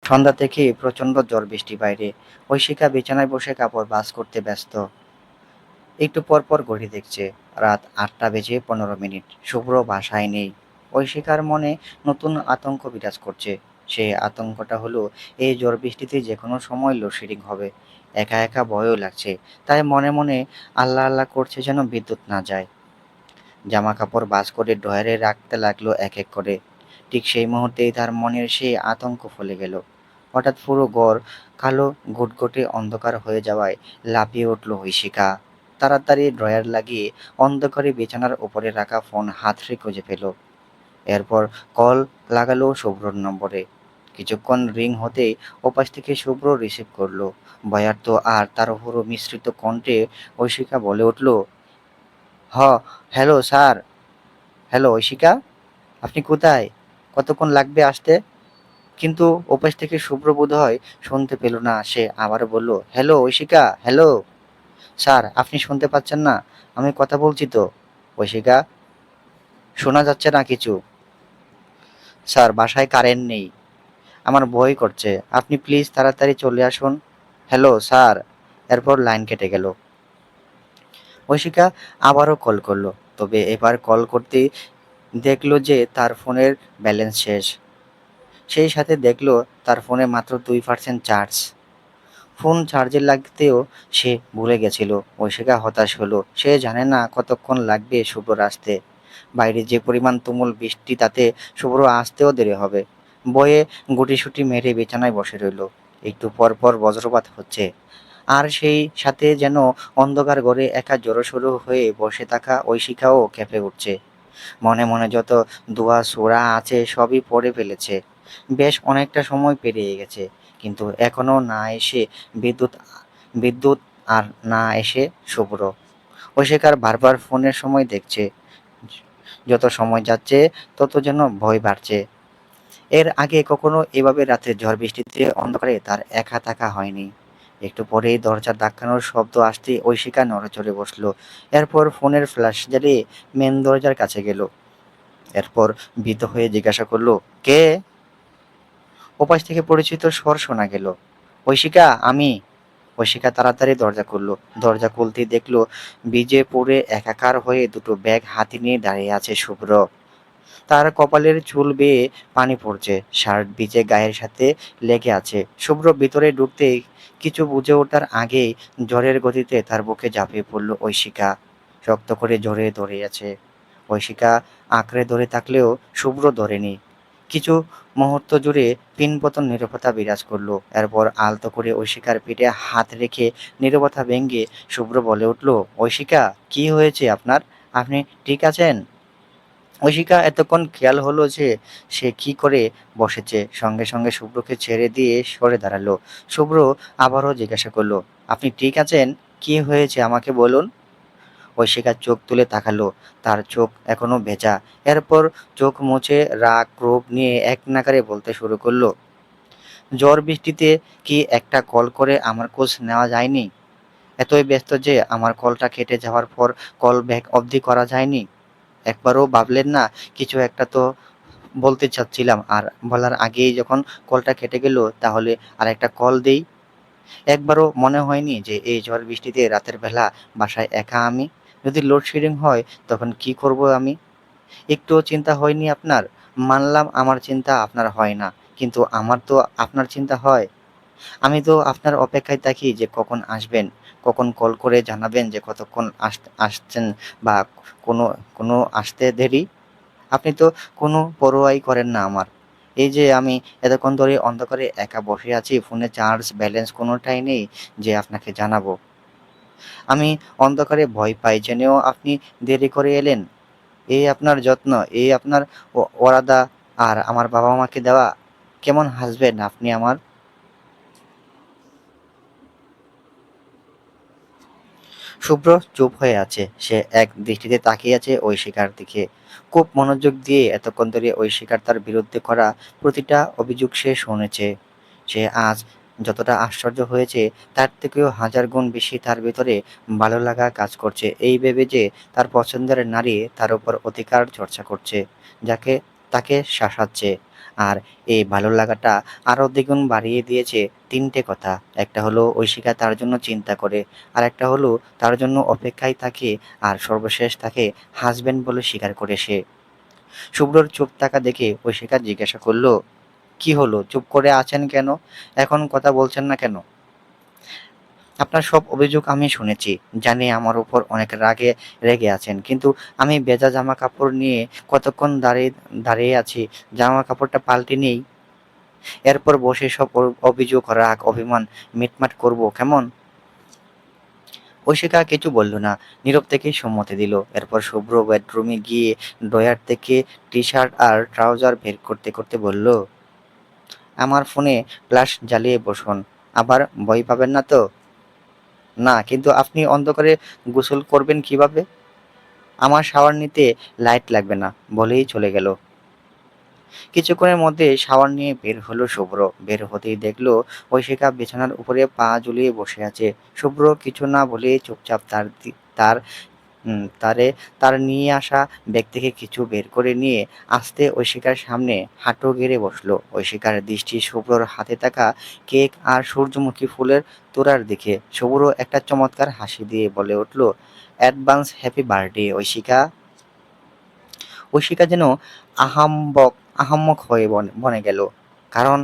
সন্ধ্যা থেকে প্রচণ্ড ঝড় বৃষ্টি বাইরে। ঐশিকা বিছানায় বসে কাপড় ভাঁজ করতে ব্যস্ত। একটু পর পর ঘড়ি দেখছে। রাত ৮টা বেজে ১৫ মিনিট। শুভ্র বাসায় নেই। ঐশিকার মনে নতুন আতঙ্ক বিরাজ করছে। সে আতঙ্কটা হলো এই ঝড় বৃষ্টিতে যে কোনো সময় লোডশেডিং হবে। একা একা ভয়ও লাগছে। তাই মনে মনে আল্লাহ আল্লাহ করছে যেন বিদ্যুৎ না যায়। জামা কাপড় ভাঁজ করে ড্রয়ারে রাখতে লাগলো এক এক করে। ঠিক সেই মুহূর্তেই তার মনের সেই আতঙ্ক ফলে গেল। হঠাৎ পুরো ঘর কালো ঘুটঘুটে অন্ধকার হয়ে যাওয়ায় লাফিয়ে উঠল ঐশিকা। তাড়াতাড়ি ড্রয়ার লাগিয়ে অন্ধকারে বিছানার উপরে রাখা ফোন হাতড়ে খুঁজে পেল। এরপর কল লাগালো শুভ্রর নম্বরে। কিছুক্ষণ রিং হতেই ওপাশ থেকে শুভ্র রিসিভ করলো। ভয়ার্ত আর তাড়াহুড়ো মিশ্রিত কণ্ঠে ঐশিকা বলে উঠল, হ, হ্যালো স্যার। হ্যালো ঐশিকা, আপনি কোথায়? কতক্ষণ লাগবে আসতে? কিন্তু ওপাশ থেকে শুভ্র বোধহয় শুনতে পেল না। সে আবারও বলল, হ্যালো ঐশিকা, হ্যালো। স্যার, আপনি শুনতে পাচ্ছেন না? আমি কথা বলছি তো। ঐশিকা, শোনা যাচ্ছে না কিছু। স্যার, বাসায় কারেন্ট নেই। আমার ভয় করছে। আপনি প্লিজ তাড়াতাড়ি চলে আসুন। Hello sir. এরপর লাইন কেটে গেল। ঐশিকা আবারও কল করলো। তবে এবার কল করতেই দেখলো যে তার ফোনের ব্যালেন্স শেষ। সেই সাথে দেখলো তার ফোনে মাত্র 2% চার্জ। ফোন চার্জে লাগতেও সে ভুলে গেছিল। ঐশিকা হতাশ হলো। সে জানে না কতক্ষণ লাগবে শুভ্রর আসতে। বাইরে যে পরিমাণ তুমুল বৃষ্টি, তাতে শুভ্র আসতেও দেরি হবে। বয়ে গুটিসুটি মেরে বিছানায় বসে রইল। একটু পর পর বজ্রপাত হচ্ছে। আর সেই সাথে যেন অন্ধকার ঘরে একা জড়োসড়ো হয়ে বসে থাকা ঐশিকাও কেঁপে উঠছে। মনে মনে যত দোয়া সোরা আছে সবই পড়ে ফেলেছে। বেশ অনেকটা সময় পেরিয়ে গেছে, কিন্তু এখনো না এসে বিদ্যুৎ বিদ্যুৎ আর না এসে শুভ্র। ঐশিকার বারবার ফোনের সময় দেখছে। যত সময় যাচ্ছে তত যেন ভয় বাড়ছে। এর আগে কখনো এভাবে রাতে ঝড় বৃষ্টিতে অন্ধকারে তার একা থাকা হয়নি। একটু পরেই দরজার ধাক্কানোর শব্দ আসতেই ঐশিকা নড়েচড়ে বসলো। এরপর ফোনের ফ্ল্যাশ জ্বালিয়ে মেন দরজার কাছে গেল। এরপর ভীত হয়ে জিজ্ঞাসা করলো, কে? ওপাশ থেকে পরিচিত স্বর শোনা গেল, ঐশিকা, আমি। ঐশিকা তাড়াতাড়ি দরজা খুলল। দরজা খুলতেই দেখলো ভিজে পুড়ে একাকার হয়ে দুটো ব্যাগ হাতে নিয়ে দাঁড়িয়ে আছে শুভ্র। তার কপালের চুল বেয়ে পানি পড়ছে। শার্ট ভিজে গায়ের সাথে লেগে আছে। শুভ্র ভিতরে ঢুকতেই কিছু বুঝে ওঠার আগেই ঝড়ের গতিতে তার বুকে ঝাঁপিয়ে পড়ল ঐশিকা। শক্ত করে জড়িয়ে ধরে আছে। ঐশিকা আঁকড়ে ধরে থাকলেও শুভ্র ধরেনি। কিছু মুহূর্ত জুড়ে পিনপতন নীরবতা বিরাজ করলো। এরপর আলতো করে ঐশিকার পিঠে হাত রেখে নীরবতা ভেঙে শুভ্র বলে উঠল, ঐশিকা, কি হয়েছে আপনার? আপনি ঠিক আছেন? ঐশিকা এতক্ষণ খেয়াল হলো যে সে কি করে বসেছে। সঙ্গে সঙ্গে শুভ্রকে ছেড়ে দিয়ে সরে দাঁড়ালো। শুভ্র আবারও জিজ্ঞাসা করলো, আপনি ঠিক আছেন? কি হয়েছে আমাকে বলুন। ঐশিকা চোখ তুলে তাকালো। তার চোখ এখনো ভেজা। এরপর চোখ মুছে রাগ ক্রোধ নিয়ে এক নাগাড়ে বলতে শুরু করলো, ঝড় বৃষ্টিতে কি একটা কল করে আমার খোঁজ নেওয়া যায়নি? এতই ব্যস্ত যে আমার কলটা কেটে যাওয়ার পর কল ব্যাক অবধি করা যায়নি? একবারও ভাবলেন না কিছু একটা তো বলতে চাচ্ছিলাম, আর বলার আগেই যখন কলটা কেটে গেল, তাহলে আরেকটা কল দেই? একবারও মনে হয়নি যে এই ঝড় বৃষ্টিতে রাতের বেলা বাসায় একা আমি? যদি লোডশেডিং হয় তখন কি করব আমি? একটুও চিন্তা হয়নি আপনার? মানলাম আমার চিন্তা আপনার হয় না, কিন্তু আমার তো আপনার চিন্তা হয়। আমি তো আপনার অপেক্ষায় থাকি যে কখন আসবেন, কখন কল করে জানাবেন যে কতক্ষণ আসছেন, বা কোনো কোনো আসতে দেরি। আপনি তো কোনো পরোয়াই করেন না আমার। এই যে আমি এতক্ষণ ধরে অন্ধকারে একা বসে আছি, ফোনে চার্জ ব্যালেন্স কোনোটাই নেই যে আপনাকে জানাবো। আমি অন্ধকারে ভয় পাই জেনেও আপনি দেরি করে এলেন। এই আপনার যত্ন, এই আপনার ওরাদা, আর আমার বাবা মাকে দেওয়া। কেমন হাসবেন আপনি আমার? শুভ্র চুপ হয়ে আছে। সে এক দৃষ্টিতে তাকিয়ে আছে ঐশিকার দিকে। খুব মনোযোগ দিয়ে এতক্ষণ ধরে ঐশিকার তার বিরুদ্ধে করা প্রতিটা অভিযোগ সে শুনেছে। সে আজ যতটা আশ্চর্য হয়েছে, তার থেকেও হাজার গুণ বেশি তার ভেতরে ভালো লাগা কাজ করছে এই ভেবে যে তার পছন্দের নারী তার উপর অধিকার চর্চা করছে, যাকে তাকে শাসাচ্ছে। আর এই ভালো লাগাটা আরও দ্বিগুণ বাড়িয়ে দিয়েছে তিনটে কথা। একটা হলো ঐশিকা তার জন্য চিন্তা করে, আর একটা হলো তার জন্য অপেক্ষায় থাকে, আর সর্বশেষ তাকে হাজবেন্ড বলে স্বীকার করে সে। শুভ্রর চুপ থাকা দেখে ঐশিকা জিজ্ঞাসা করলো, কি হলো, চুপ করে আছেন কেন? এখন কথা বলছেন না কেন? আপনার সব অভিযোগ আমি শুনেছি, জানি আমার উপর অনেক রেগে আছেন, কিন্তু আমি ভেজা জামা কাপড় নিয়ে কতক্ষণ দাঁড়িয়ে দাঁড়িয়ে আছি, জামা কাপড়টা পাল্টে নেই, এরপর বসে সব অভিযোগ, রাগ, অভিমান মিটমাট করব কেমন? ঐশিকা কিছু বলল না, নীরব থেকেই সম্মতি দিল। এরপর শুভ্র বেডরুমে গিয়ে ড্রয়ার থেকে টি শার্ট আর ট্রাউজার বের করতে করতে বলল, আমার ফোনে ফ্ল্যাশ জ্বালিয়ে বসুন, আবার ভয় পাবেন না তো? না, কিন্তু আপনি অন্ধকারে গোসল করবেন কিভাবে? আমার শাওয়ার নিতে লাইট লাগবে না, বলেই চলে গেল। কিছুক্ষণের মধ্যে শাওয়ার নিয়ে বের হলো শুভ্র। বের হতেই দেখলো ঐশিকা বিছানার উপরে পা ঝুলিয়ে বসে আছে। শুভ্র কিছু না বলে চুপচাপ তার তারে তার নিয়ে আসা ব্যাগ থেকে কিছু বের করে নিয়ে আস্তে ঐশিকার সামনে হাঁটু গেড়ে বসলো। ঐশিকার দৃষ্টি শুভ্রর হাতে থাকা কেক আর সূর্যমুখী ফুলের তোড়ার দিকে। শুভ্র একটা চমৎকার হাসি দিয়ে বলে উঠল, advance happy birthday Aishika. Aishika যেন আহাম্বক আহাম্মক হয়ে বনে গেল। কারণ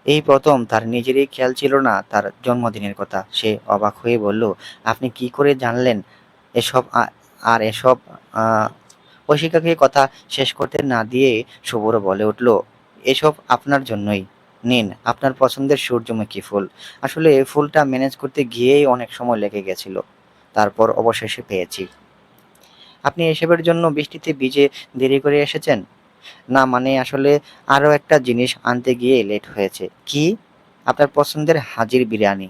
এই প্রথম তার নিজেরই খেয়াল ছিল না তার জন্মদিনের কথা। সে অবাক হয়ে বলল, আপনি কি করে জানলেন এসব? আর এসব আহ, ঐশিকাকে কথা শেষ করতে না দিয়ে শুভ্র বলে উঠল, এসব আপনার জন্যই। নিন আপনার পছন্দের সূর্যমুখী ফুল। আসলে ফুলটা ম্যানেজ করতে গিয়েই অনেক সময় লেগে গেছিল, তারপর অবশেষে পেয়েছি। আপনি এসবের জন্য বৃষ্টিতে ভিজে দেরি করে এসেছেন? না, মানে আসলে আরও একটা জিনিস আনতে গিয়ে লেট হয়েছে। কি? আপনার পছন্দের হাজির বিরিয়ানি।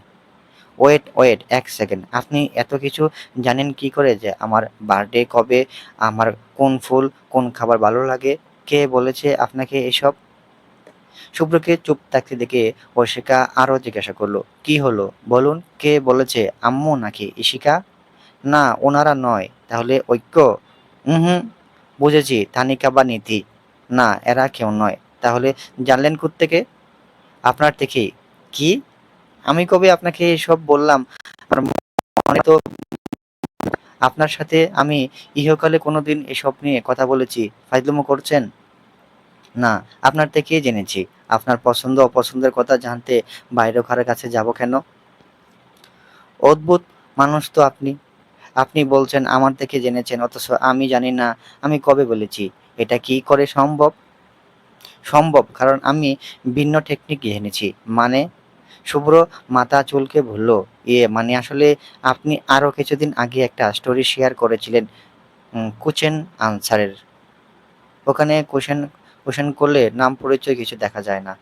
ওয়েট ওয়েট, এক সেকেন্ড, আপনি এত কিছু জানেন কি করে যে আমার বার্থডে কবে, আমার কোন ফুল, কোন খাবার ভালো লাগে? কে বলেছে আপনাকে এসব? শুভ্রকে চুপ থাকতে দেখে ঐশিকা আরও জিজ্ঞাসা করলো, কি হলো বলুন, কে বলেছে, আম্মু নাকি ঈশিকা? না, ওনারা নয়। তাহলে ঐক্য? হুম, বুঝেছি, তানিকা বা নীতি। না, এরা কেউ নয়। তাহলে জানলেন কোত্থেকে? আপনার থেকেই। কি? আমি কবে আপনাকে এসব বললাম? আমার মনে তো আপনার সাথে আমি ইহকালে কোনোদিন এসব নিয়ে কথা বলেছি। ফাজলামো করছেন? না, আপনার থেকেই জেনেছি। আপনার পছন্দ অপছন্দের কথা জানতে বাইরের কারো কাছে যাব কেন? অদ্ভুত মানুষ তো আপনি। আপনি বলছেন আমার থেকে জেনেছেন, অথচ আমি জানি না আমি কবে বলেছি। এটা কি করে সম্ভব? সম্ভব, কারণ আমি ভিন্ন টেকনিক জেনেছি। মানে? শুভ্র মাথা চুলকে বলল, ইয়ে মানে আসলে আপনি আরও কিছুদিন আগে একটা স্টোরি শেয়ার করেছিলেন কোশ্চেন আনসারের। ওখানে কোশ্চেন কোশ্চেন করলে নাম পরিচয় কিছু দেখা যায় না।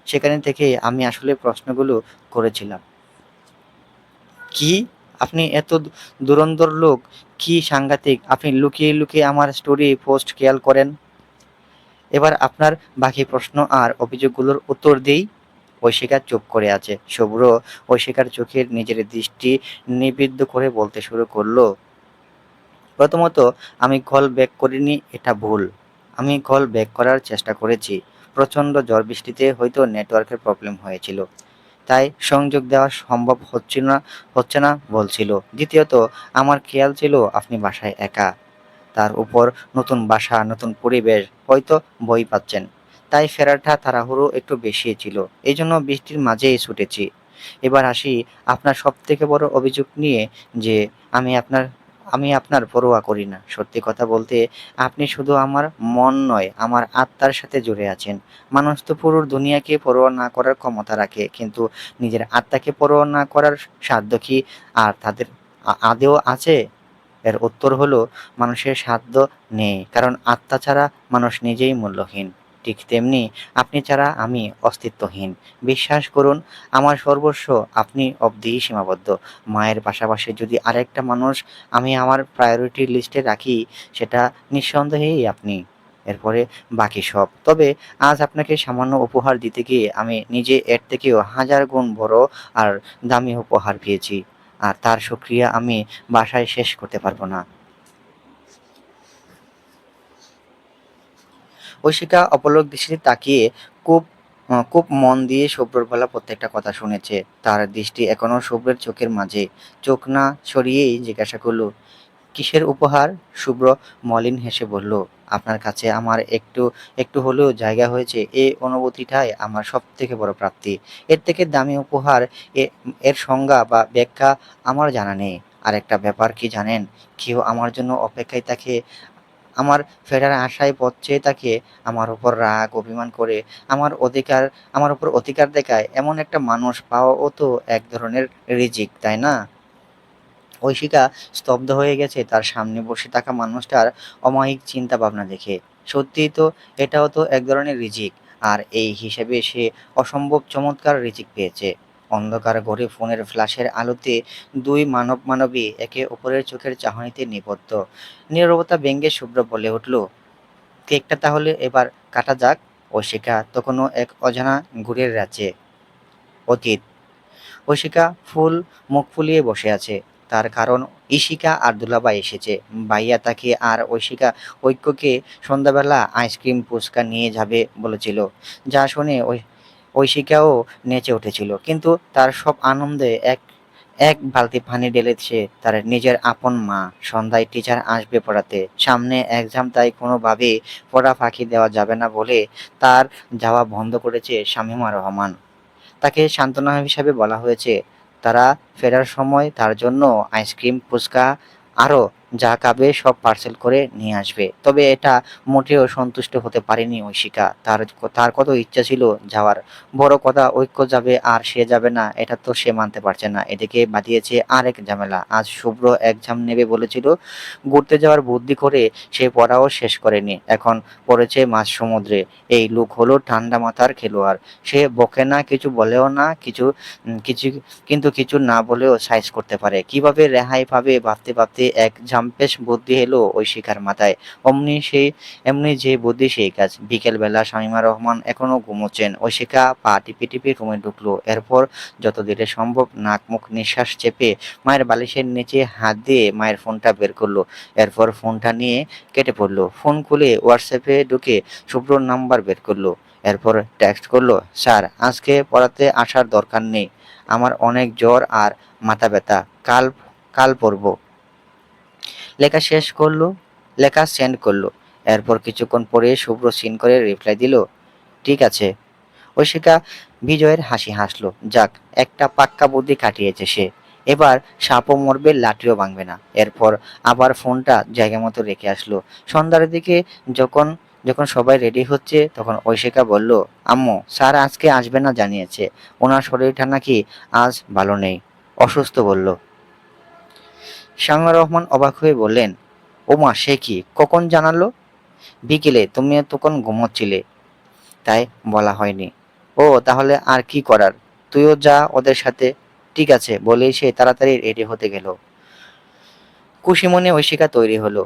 সেখানে থেকে আমি আসলে প্রশ্নগুলো করেছিলাম। কি? আপনি এত ধুরন্ধর লোক? কি সাংঘাতিক! আপনি লুকিয়ে লুকিয়ে আমার স্টোরি পোস্ট খেয়াল করেন। এবার আপনার বাকি প্রশ্ন আর অভিযোগগুলোর উত্তর দেই। ঐশিকা চুপ করে আছে। শুভ্র ঐশিকার চোখের নিজের দৃষ্টি নিবদ্ধ করে বলতে শুরু করলো, প্রথমত, আমি কল ব্যাক করিনি, এটা ভুল। আমি কল ব্যাক করার চেষ্টা করেছি। প্রচণ্ড ঝড় বৃষ্টিতে হয়তো নেটওয়ার্কের প্রবলেম হয়েছিল, তাই সংযোগ দেওয়া সম্ভব হচ্ছে না বলছিল। দ্বিতীয়ত, আমার খেয়াল ছিল আপনি বাসায় একা, তার উপর নতুন বাসা, নতুন পরিবেশ, হয়তো ভয় পাচ্ছেন, তাই ফেরাটা তাড়াহুড়ো একটু বেশি ছিল। এই জন্য বৃষ্টির মাঝেই ছুটেছি। এবার আসি আপনার সব থেকে বড় অভিযোগ নিয়ে, যে আমি আপনার আমি আপনার পরোয়া করি না। সত্যি কথা বলতে, আপনি শুধু আমার মন নয়, আমার আত্মার সাথে জুড়ে আছেন। মানুষ তো পুরো দুনিয়াকে পরোয়া না করার ক্ষমতা রাখে, কিন্তু নিজের আত্মাকে পরোয়া না করার সাধ্য কি আর তাদের আদেও আছে? এর উত্তর হলো, মানুষের সাধ্য নেই, কারণ আত্মা ছাড়া মানুষ নিজেই মূল্যহীন। ঠিক তেমনি আপনি ছাড়া আমি অস্তিত্বহীন। বিশ্বাস করুন, আমার সর্বস্ব আপনি অবধিই সীমাবদ্ধ। মায়ের পাশাপাশি যদি আরেকটা মানুষ আমি আমার প্রায়োরিটি লিস্টে রাখি, সেটা নিঃসন্দেহেই আপনি। এরপরে বাকি সব। তবে আজ আপনাকে সামান্য উপহার দিতে গিয়ে আমি নিজে এর থেকেও হাজার গুণ বড় আর দামি উপহার পেয়েছি, আর তার শুকরিয়া আমি বাসায় শেষ করতে পারবো না। ঐশিকা অপলক দৃষ্টিতে তাকিয়ে খুব খুব মন দিয়ে শুভ্রর বলা প্রত্যেকটা কথা শুনেছে। তার দৃষ্টি এখনো শুভ্রের চোখের মাঝে। চোখ না সরিয়েই জিজ্ঞাসা করল, কিসের উপহার? শুভ্র মলিন হেসে বলল, আপনার কাছে আমার একটু একটু হলেও জায়গা হয়েছে, এই অনুভূতিটাই আমার সব থেকে বড় প্রাপ্তি। এর থেকে দামি উপহার এর সংজ্ঞা বা ব্যাখ্যা আমার জানা নেই। আর একটা ব্যাপার কি জানেন, কেউ আমার জন্য অপেক্ষায় থাকে, আমার ফেরার আশায় পথ চেয়ে থাকে, আমার উপর রাগ অভিমান করে, আমার অধিকার আমার উপর অধিকার দেখায়, এমন একটা মানুষ পাওয়াও তো এক ধরনের রিজিক, তাই না? ঐশিকা স্তব্ধ হয়ে গেছে তার সামনে বসে থাকা মানুষটার অমায়িক চিন্তা ভাবনা দেখে। সত্যিই তো, এটাও তো এক ধরনের রিজিক। আর এই হিসেবে সে অসম্ভব চমৎকার রিজিক পেয়েছে। অন্ধকার ঘরে ফোনের ফ্ল্যাশের আলোতে দুই মানবী একে অপরের চোখের চাহনিতে নিবদ্ধ। নীরবতা ভেঙে শুভ্র বলে উঠল, কেকটা তাহলে এবার কাটা যাক। ঐশিকা তখনও এক অজানা ঘুরের রাজ্যে, অতীত। ঐশিকা মুখ ফুলিয়ে বসে আছে। তার কারণ, ঈশিকা আর দুলাভাই এসেছে। ভাইয়া তাকে আর ঐক্যকে সন্ধ্যাবেলা আইসক্রিম ফুচকা নিয়ে যাবে বলেছিল। যা শুনে ঐশিকাও নেচে উঠেছিল। কিন্তু তার সব আনন্দে এক এক বালতি পানি ঢেলেছে তার নিজের আপন মা। সন্ধ্যায় টিচার আসবে পড়াতে, সামনে এক্সাম, তাই কোনোভাবেই পড়া ফাঁকি দেওয়া যাবে না বলে তার যাওয়া বন্ধ করেছে শামীমা রহমান। তাকে সান্ত্বনা হিসাবে বলা হয়েছে, তারা ফেরার সময় তার জন্য আইসক্রিম, ফুচকা, আরও যা খাবে সব পার্সেল করে নিয়ে আসবে। তবে এটা মোটেও সন্তুষ্ট হতে পারেনি ঐশিকা। তার কত ইচ্ছা ছিল যাওয়ার। বড় কথা, ঐক্য যাবে আর সে যাবে না, এটা তো সে মানতে পারছে না। এদিকে বাদিয়েছে আরেক ঝামেলা। আজ শুভ্র এক্সাম নেবে বলেছিল, ঘুরতে যাওয়ার বুদ্ধি করে সে পড়াও শেষ করেনি, এখন পড়েছে মাঝ সমুদ্রে। এই লোক হলো ঠান্ডা মাথার খেলোয়াড়। সে বকে না, কিছু বলেও না, কিছু কিন্তু কিছু না বলেও সাইজ করতে পারে। কিভাবে রেহাই পাবে ভাবতে ভাবতে এক ঝাম্পেশ বুদ্ধি এলো ঐশিকার মাথায়। এমনি যে বুদ্ধি সেই কাজ। বিকেল বেলা শামীমা রহমান এখনো ঘুমোচ্ছেন। ঐশিকা পা টিপে টিপে রুমে ঢুকলো। এরপর যত ধীরে সম্ভব নাক মুখ নিঃশ্বাস চেপে মায়ের বালিশের নিচে হাত দিয়ে মায়ের ফোনটা বের করলো। এরপর ফোনটা নিয়ে কেটে পড়লো। ফোন খুলে হোয়াটসঅ্যাপে ঢুকে শুভ্রর নাম্বার বের করলো। এরপর টেক্সট করলো, স্যার আজকে পড়াতে আসার দরকার নেই, আমার অনেক জ্বর আর মাথা ব্যথা, কাল কাল পড়ব। লেখা শেষ করলো, লেখা সেন্ড করলো। এরপর কিছুক্ষণ পরে শুভ্র সিন করে রিপ্লাই দিল, ঠিক আছে। ঐশিকা বিজয়ের হাসি হাসলো। যাক, একটা পাক্কা বুদ্ধি কাটিয়েছে সে। এবার সাপও মরবে, লাঠিও ভাঙবে না। এরপর আবার ফোনটা জায়গা মতো রেখে আসলো। সন্ধ্যার দিকে যখন যখন সবাই রেডি হচ্ছে, তখন ঐশিকা বলল, আম্মু, স্যার আজকে আসবে না জানিয়েছে, ওনার শরীরটা নাকি আজ ভালো নেই, অসুস্থ বলল। শামীমা রহমান অবাক হয়ে বললেন, ওমা, সে কি, কখন জানালো? বিকেলে, তুমি তখন ঘুমোচ্ছিলে, তাই বলা হয়নি। ও, তাহলে আর কি করার, তুইও যা ওদের সাথে। ঠিক আছে, বলেই সে তাড়াতাড়ি রেডি হতে গেল। খুশি মনে ঐশিকা তৈরি হলো।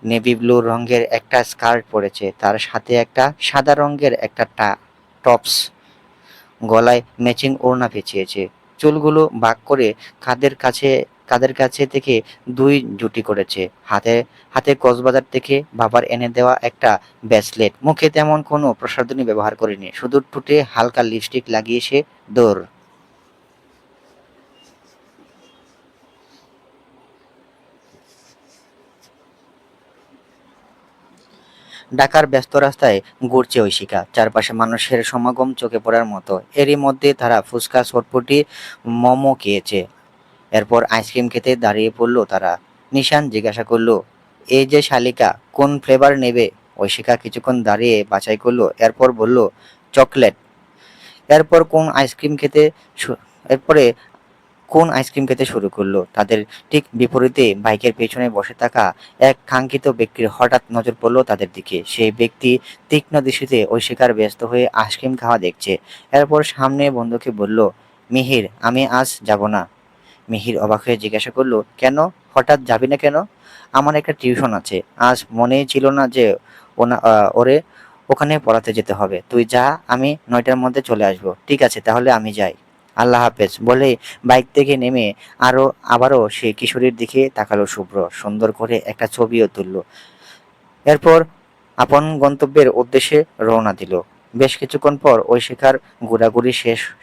নেভি ব্লু রঙের একটা স্কার্ট পরেছে, তার সাথে একটা সাদা রঙের একটা টপস, গলায় ম্যাচিং ওড়না পেঁচিয়েছে। চুলগুলো বাঁক করে কাঁধের কাছে কাঁধের কাছে থেকে দুই জুটি করেছে। হাতে হাতে কক্সবাজার থেকে বাবার এনে দেওয়া একটা ব্রেসলেট। মুখে তেমন কোনো প্রসাধনী ব্যবহার করেনি, শুধু ঠোঁটে হালকা লিপস্টিক লাগিয়ে সে দৌড়। ঢাকার ব্যস্ত রাস্তায় ঘুরছে ঐশিকা। চারপাশে মানুষের সমাগম চোখে পড়ার মতো। এরই মধ্যে তারা ফুচকা, চটপটি, মোমো খেয়েছে। এরপর আইসক্রিম খেতে দাঁড়িয়ে পড়ল তারা। নিশান জিজ্ঞাসা করলো, এই যে শালিকা, কোন ফ্লেভার নেবে? ঐশিকা কিছুক্ষণ দাঁড়িয়ে বাছাই করলো, এরপর বলল, চকলেট। এরপর কোন আইসক্রিম খেতে শু- এরপরে কোন আইসক্রিম খেতে শুরু করলো। তাদের ঠিক বিপরীতে বাইকের পেছনে বসে থাকা এক কাঙ্ক্ষিত ব্যক্তির হঠাৎ নজর পড়লো তাদের দিকে। সেই ব্যক্তি তীক্ষ্ণ দৃষ্টিতে ঐশিকার ব্যস্ত হয়ে আইসক্রিম খাওয়া দেখছে। এরপর সামনে বন্ধুকে বলল, মিহির, আমি আজ যাব না। মিহির অবাক হয়ে জিজ্ঞাসা করলো, কেন, হঠাৎ যাবি না কেন? আমার একটা টিউশন আছে, আজ মনেই ছিল না যে ওরে ওখানে পড়াতে যেতে হবে। তুই যা, আমি 9টার মধ্যে চলে আসবো। ঠিক আছে, তাহলে আমি যাই। আল্লাহ হাফেজ বলে বাইক থেকে নেমে আবারও সে কিশোরীর দিকে তাকালো শুভ্র। সুন্দর করে একটা ছবিও তুললো। এরপর আপন গন্তব্যের উদ্দেশ্যে রওনা দিল। বেশ কিছুক্ষণ পর ঐশিখার ঘোরাঘুরি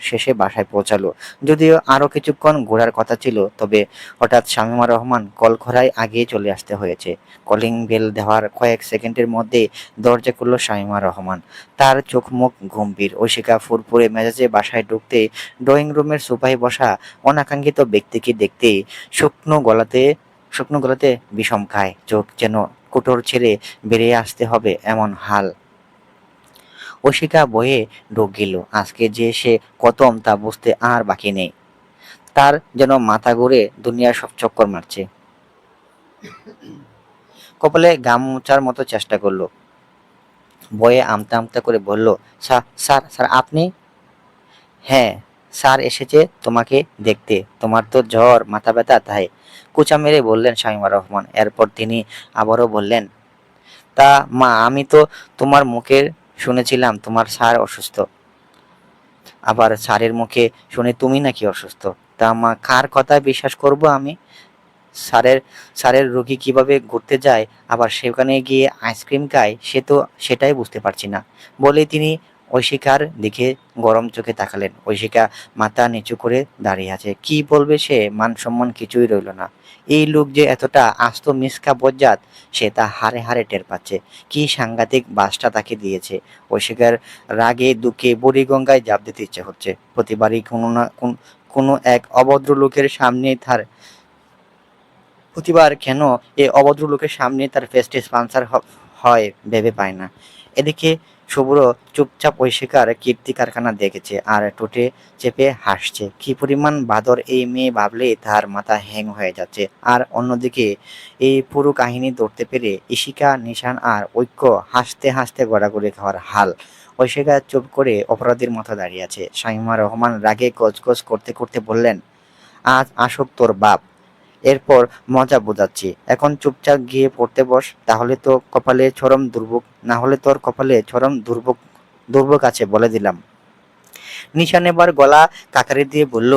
শেষে বাসায় পৌঁছালো। যদিও আরো কিছুক্ষণ ঘোরার কথা ছিল, তবে হঠাৎ শামীমা রহমান কল করায় আগেই চলে আসতে হয়েছে। কলিং বেল দেওয়ার কয়েক সেকেন্ডের মধ্যে দরজা খুলল শামীমা রহমান। তার চোখ মুখ গম্ভীর। ঐশিকা ফুরফুরে মেজাজে বাসায় ঢুকতে ড্রয়িং রুমের সোফায় বসা অনাকাঙ্ক্ষিত ব্যক্তিকে দেখতে শুকনো গলাতে শুকনো গলাতে বিষম খায়। চোখ যেন কোটর ছেড়ে বেরিয়ে আসতে হবে এমন হাল। অশিকা বয়ে ঢোক গেল। আজকে যে সে কতম তা বুঝতে আর বাকি নেই। তার যেন মাথা ঘুরে দুনিয়ার সব চক্কর মারছে। কপালে গাম মোছার মতো চেষ্টা করলো। বয়ে আমতা আমতা করে বলল, স্যার স্যার স্যার আপনি? হ্যাঁ, স্যার এসেছে তোমাকে দেখতে। তোমার তো জ্বর মাথা ব্যথা তাই, কুচা মেরে বললেন শামীমা রহমান। এরপর তিনি আবারও বললেন, তা মা আমি তো তোমার মুখে শুনেছিলাম তোমার স্যার অসুস্থ, আবার স্যারের মুখে শুনে তুমি নাকি অসুস্থ। তা মা কার কথায় বিশ্বাস করব আমি? স্যারের স্যারের রোগী কিভাবে ঘুরতে যায় আবার সেখানে গিয়ে আইসক্রিম খায় সেটাই বুঝতে পারছি না। বলেই তিনি ঐশিকার দিকে গরম চোখে তাকালেন। ঐশিকা মাথা নিচু করে দাঁড়িয়ে আছে। কি বলবে সে? মান সম্মান কিছুই রইল না। এই লোক যে এতটা আস্ত মিসকা বজ্জাত সে তা হাড়ে হাড়ে টের পাচ্ছে। কি সাংঘাতিক বাসটা তাকে দিয়েছে। ঐশিকার রাগে দুঃখে বুড়িগঙ্গায় ঝাঁপ দিতে ইচ্ছে হচ্ছে। প্রতিবারই কোনো এক অভদ্র লোকের সামনে তার প্রতিবার কেন এ অভদ্র লোকের সামনে তার প্রেস্টিজ পাঞ্চার হয় ভেবে পায় না। এদিকে শুভ্র চুপচাপ ঐশিকার কীর্তি কারখানা দেখেছে আর ঠোঁটে চেপে হাসছে। কি পরিমাণ বাদর এই মেয়ে ভাবলেই তার মাথা হ্যাং হয়ে যাচ্ছে। আর অন্যদিকে এই পুরো কাহিনী ধরতে পেরে ইশিকা, নিশান আর ঐক্য হাসতে হাসতে গড়াগড়ি খাওয়ার হাল। ঐশিকা চুপ করে অপরাধীর মতো দাঁড়িয়ে আছে। শামীমা রহমান রাগে গজগজ করতে করতে বললেন, আজ আসুক তোর বাপ, এরপর মজা বোঝাচ্ছি। এখন চুপচাপ গিয়ে পড়তে বস, তাহলে তো কপালে চরম দুর্ভোগ, না হলে তোর কপালে চরম দুর্ভোগ দুর্ভোগ আছে বলে দিলাম। নিশান এবার গলা কাকারি দিয়ে বলল,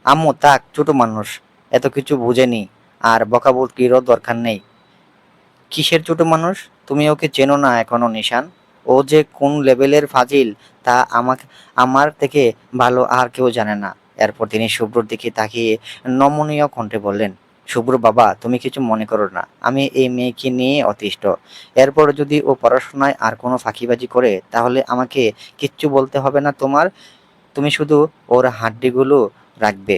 আম্মু তাক, ছোট মানুষ, এত কিছু বুঝেনি, আর বকাবকিরও দরকার নেই। কিসের ছোট মানুষ? তুমি ওকে চেনো না এখনো নিশান। ও যে কোন লেভেলের ফাজিল তা আমার থেকে ভালো আর কেউ জানে না। এরপর তিনি শুভ্রর দিকে তাকিয়ে নমনীয় কণ্ঠে বললেন, শুভ্র বাবা তুমি কিছু মনে করো না, আমি এই মেয়েকে নিয়ে অতিষ্ঠ। এরপর যদি ও পড়াশোনায় আর কোনো ফাঁকিবাজি করে তাহলে আমাকে কিচ্ছু বলতে হবে না তোমার। তুমি শুধু ওর হাড্ডিগুলো রাখবে।